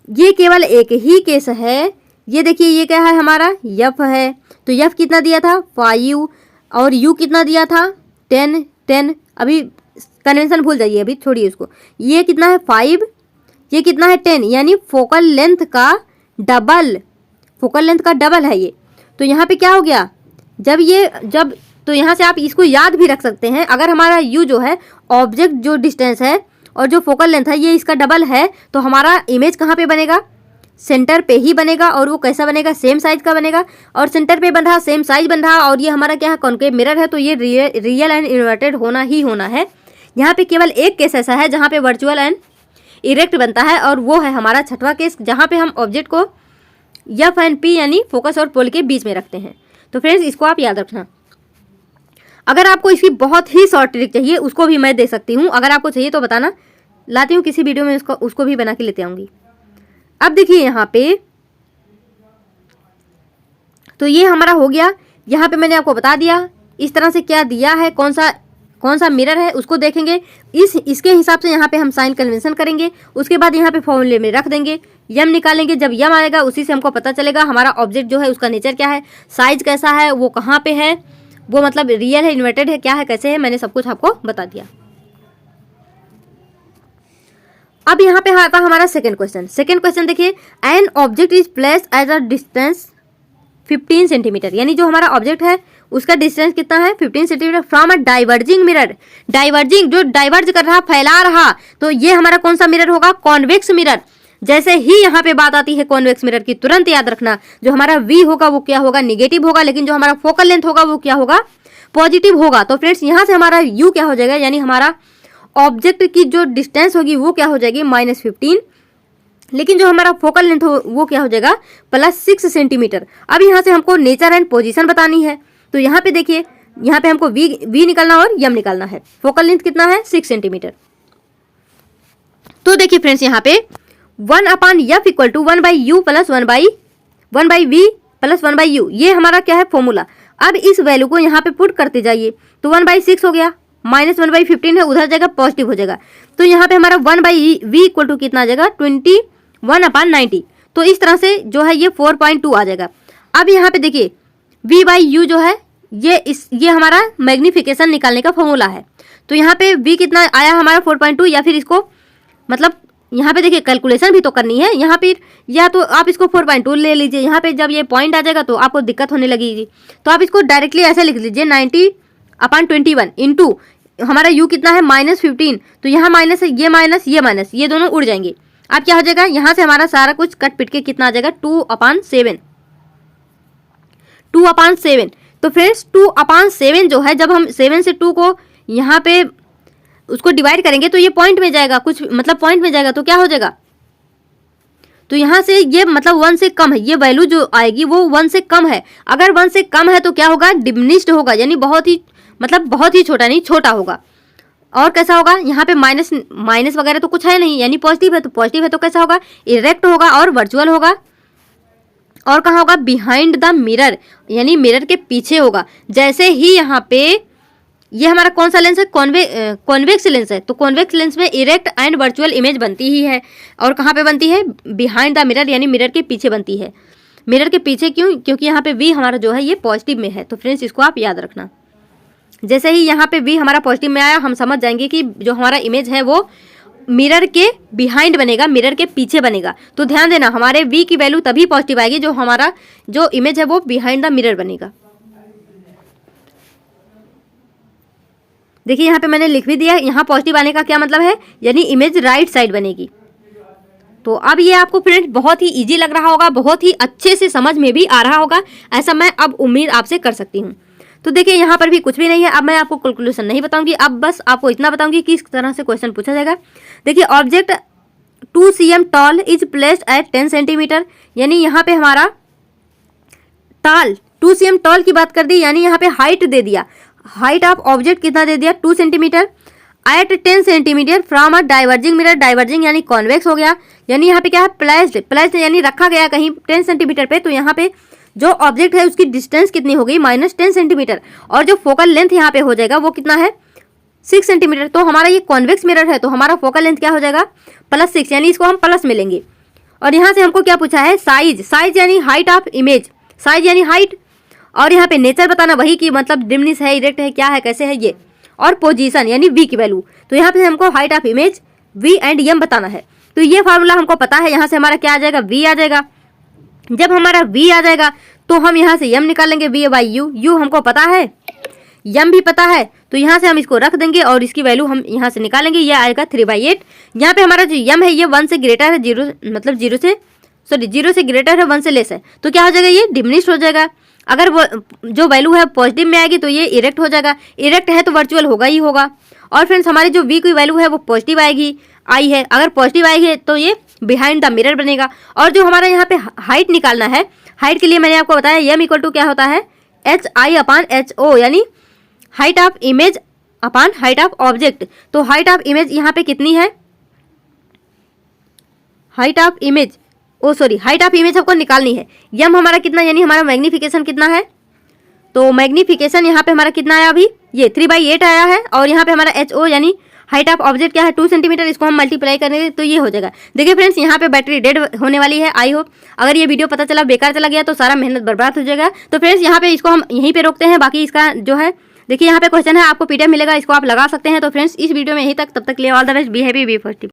ये केवल एक ही केस है। ये देखिए ये क्या है हमारा यफ है, तो यफ कितना दिया था 5, और यू कितना दिया था 10। अभी कन्वेंशन भूल जाइए, अभी छोड़िए उसको। ये कितना है 5, ये कितना है 10, यानी फोकल लेंथ का डबल, फोकल लेंथ का डबल है ये। तो यहाँ पे क्या हो गया, जब तो यहाँ से आप इसको याद भी रख सकते हैं, अगर हमारा u जो है ऑब्जेक्ट जो डिस्टेंस है और जो फोकल लेंथ है ये इसका डबल है, तो हमारा इमेज कहाँ पे बनेगा, सेंटर पे ही बनेगा। और वो कैसा बनेगा, सेम साइज का बनेगा, और सेंटर पे बन रहा, सेम साइज बन रहा, और ये हमारा क्या है कॉनकेव मिरर है, तो ये रियल एंड इन्वर्टेड होना ही होना है। यहाँ पे केवल एक केस ऐसा है जहाँ पे वर्चुअल एंड इरेक्ट बनता है, और वो है हमारा छठवां केस, जहाँ पे हम ऑब्जेक्ट को एफ एंड पी यानी फोकस और पोल के बीच में रखते हैं। तो फ्रेंड्स इसको आप याद रखना। अगर आपको इसकी बहुत ही शॉर्ट ट्रिक चाहिए उसको भी मैं दे सकती हूँ, अगर आपको चाहिए तो बताना, लाती हूँ किसी वीडियो में उसको भी बना के लेते आऊँगी। अब देखिए यहाँ पे, तो ये हमारा हो गया। यहाँ पे मैंने आपको बता दिया इस तरह से क्या दिया है, कौन सा मिरर है उसको देखेंगे, इसके हिसाब से यहाँ पे हम साइन कन्वेंशन करेंगे। उसके बाद यहाँ पे फॉर्मूले में रख देंगे, यम निकालेंगे। जब यम आएगा उसी से हमको पता चलेगा हमारा ऑब्जेक्ट जो है उसका नेचर क्या है, साइज कैसा है, वो कहाँ पे है, वो मतलब रियल है, इन्वर्टेड है, क्या है, कैसे है, मैंने सब कुछ आपको बता दिया। अब यहाँ पे आता हमारा सेकंड क्वेश्चन देखिए, an object is placed at a distance 15 centimetre, यानी जो हमारा ऑब्जेक्ट है उसका डिस्टेंस कितना है 15 centimetre from a diverging mirror. Diverging जो डाइवर्ज कर रहा, फैला रहा, तो ये हमारा कौन सा मिरर होगा, कॉन्वेक्स मिरर। जैसे ही यहाँ पे बात आती है कॉन्वेक्स मिरर की, तुरंत याद रखना जो हमारा V होगा वो क्या होगा, निगेटिव होगा, लेकिन जो हमारा फोकल लेंथ होगा वो क्या होगा, पॉजिटिव होगा। तो फ्रेंड्स यहाँ से हमारा U क्या हो जाएगा, यानी हमारा ऑब्जेक्ट की जो डिस्टेंस होगी वो क्या हो जाएगी -15, लेकिन जो हमारा फोकल लेंथ हो वो क्या हो जाएगा +6 सेंटीमीटर। अब यहाँ से हमको नेचर एंड पोजीशन बतानी है, तो यहाँ पे देखिए, यहाँ पे हमको V निकालना और यम निकालना है। फोकल लेंथ कितना है 6 सेंटीमीटर। तो देखिए फ्रेंड्स यहाँ पे 1/f = 1/u + 1/v + 1/u, ये हमारा क्या है फॉर्मूला। अब इस वैल्यू को यहाँ पे पुट करते जाइए, तो 1/6 हो गया, -1/15 है, उधर जाएगा पॉजिटिव हो जाएगा। तो यहाँ पे हमारा 1/v = कितना आ जाएगा 21/90। तो इस तरह से जो है ये 4.2 आ जाएगा। अब यहाँ पे देखिए v/u जो है ये हमारा मैग्निफिकेशन निकालने का फॉर्मूला है। तो यहाँ पे v कितना आया हमारा 4.2, या फिर इसको मतलब यहाँ पे देखिए कैलकुलेशन भी तो करनी है यहाँ पे, या तो आप इसको 4.2 ले लीजिए। यहाँ पे जब ये पॉइंट आ जाएगा तो आपको दिक्कत होने लगेगी, तो आप इसको डायरेक्टली ऐसे लिख लीजिए 90/21 इंटू हमारा u कितना है -15, तो यहाँ माइनस है, ये माइनस ये दोनों उड़ जाएंगे। अब क्या हो जाएगा, यहाँ से हमारा सारा कुछ कट पिट के कितना आ जाएगा 2/7। तो फ्रेंड्स 2/7 जो है, जब हम 7 से 2 को यहाँ पे उसको डिवाइड करेंगे तो ये पॉइंट में जाएगा, कुछ मतलब पॉइंट में जाएगा, तो क्या हो जाएगा, तो यहाँ से ये मतलब 1 से कम है, ये वैल्यू जो आएगी वो 1 से कम है। अगर 1 से कम है तो क्या होगा, डिमिनिश्ड होगा, यानी बहुत ही छोटा, नहीं छोटा होगा। और कैसा होगा, यहाँ पे माइनस वगैरह तो कुछ है नहीं, यानी पॉजिटिव है, तो कैसा होगा, इरेक्ट होगा और वर्चुअल होगा। और कहाँ होगा, बिहाइंड द मिरर, यानी मिरर के पीछे होगा। जैसे ही यहाँ पे ये हमारा कौन सा लेंस है, कॉन्वेक्स लेंस है, तो कॉन्वेक्स लेंस में इरेक्ट एंड वर्चुअल इमेज बनती ही है। और कहाँ पे बनती है, बिहाइंड द मिरर, यानी मिरर के पीछे बनती है। मिरर के पीछे क्यों, क्योंकि यहाँ पे V हमारा जो है ये पॉजिटिव में है। तो फ्रेंड्स इसको आप याद रखना। जैसे ही यहाँ पे V हमारा पॉजिटिव में आया, हम समझ जाएंगे कि जो हमारा इमेज है वो मिरर के बिहाइंड बनेगा, मिरर के पीछे बनेगा। तो ध्यान देना, हमारे V की वैल्यू तभी पॉजिटिव आएगी जो हमारा जो इमेज है वो बिहाइंड द मिरर बनेगा। देखिए यहाँ पे मैंने लिख भी दिया, यहाँ पॉजिटिव आने का क्या मतलब है, यानी इमेज राइट साइड बनेगी। तो अब ये आपको फ्रेंड्स बहुत ही इजी लग रहा होगा, बहुत ही अच्छे से समझ में भी आ रहा होगा, ऐसा मैं अब उम्मीद आपसे कर सकती हूँ। तो देखिए यहाँ पर भी कुछ भी नहीं है। अब मैं आपको कैलकुलेशन नहीं बताऊंगी, अब बस आपको इतना बताऊंगी कि किस तरह से क्वेश्चन पूछा जाएगा। देखिए object 2 cm tall is placed at 10 centimetre, यानी यहाँ पे हमारा टाल 2 cm टॉल की बात कर दी, यानी यहाँ पे हाइट दे दिया, हाइट ऑफ ऑब्जेक्ट कितना दे दिया 2 centimetre at 10 centimetre from a diverging mirror, diverging यानी कॉन्वेक्स हो गया, यानी यहाँ पे क्या है प्लेस्ड, प्लेस्ड यानी रखा गया कहीं 10 सेंटीमीटर पे, तो यहाँ पे जो ऑब्जेक्ट है उसकी डिस्टेंस कितनी हो गई -10 सेंटीमीटर, और जो फोकल लेंथ यहाँ पे हो जाएगा वो कितना है 6 सेंटीमीटर। तो हमारा ये कॉन्वेक्स मिरर है, तो हमारा फोकल लेंथ क्या हो जाएगा +6, यानी इसको हम प्लस में लेंगे। और यहाँ से हमको क्या पूछा है साइज, साइज यानी हाइट ऑफ इमेज, साइज यानी हाइट, और यहाँ पे नेचर बताना वही कि मतलब डिमनिश है, इरेक्ट है, क्या है, कैसे है ये, और पोजीशन यानी वी की वैल्यू। तो यहाँ पे हमको height of image V and M बताना है। तो ये फार्मूला हमको पता है, यहाँ से हमारा क्या आ जाएगा वी आ जाएगा। जब हमारा वी आ जाएगा तो हम यहाँ से एम निकाल लेंगे, वी बाई यू, यू हमको पता है, एम भी पता है, तो यहाँ से हम इसको रख देंगे और इसकी वैल्यू हम यहाँ से निकालेंगे, ये आएगा 3/8। यहाँ पे हमारा जो एम है ये 1 से ग्रेटर है, 0 मतलब 0 से ग्रेटर है 1 से लेस है, तो क्या हो जाएगा ये डिमिनिश्ड हो जाएगा। अगर वो जो वैल्यू है पॉजिटिव में आएगी तो ये इरेक्ट हो जाएगा, इरेक्ट है तो वर्चुअल होगा ही होगा। और फ्रेंड्स हमारी जो वी की वैल्यू है वो पॉजिटिव आएगी, आई है, अगर पॉजिटिव आएगी तो ये बिहाइंड द मिरर बनेगा। और जो हमारा यहाँ पे हाइट निकालना है, हाइट के लिए मैंने आपको बताया एम इक्वल टू क्या होता है HI/HO, यानी height of image upon height of object. तो हाइट ऑफ इमेज यहाँ पे कितनी है, height of image height of image हमको निकालनी है। एम हमारा कितना, यानी हमारा मैग्निफिकेशन कितना है, तो मैग्निफिकेशन यहाँ पे हमारा कितना आया, अभी ये 3/8 आया है। और यहाँ पे हमारा HO यानी हाइट ऑफ ऑब्जेक्ट क्या है 2 सेंटीमीटर, इसको हम मल्टीप्लाई करेंगे तो ये हो जाएगा। देखिए फ्रेंड्स यहाँ पे बैटरी डेड होने वाली है। आई होप अगर ये वीडियो पता चला बेकार चला गया तो सारा मेहनत बर्बाद हो जाएगा। तो फ्रेंड्स यहाँ पे इसको हम यहीं पे रोकते हैं, बाकी इसका जो है देखिए यहाँ पे क्वेश्चन है, आपको PDF मिलेगा, इसको आप लगा सकते हैं। तो फ्रेंड्स इस वीडियो में यहीं तक, तब तक के लिए all the best, be happy B positive.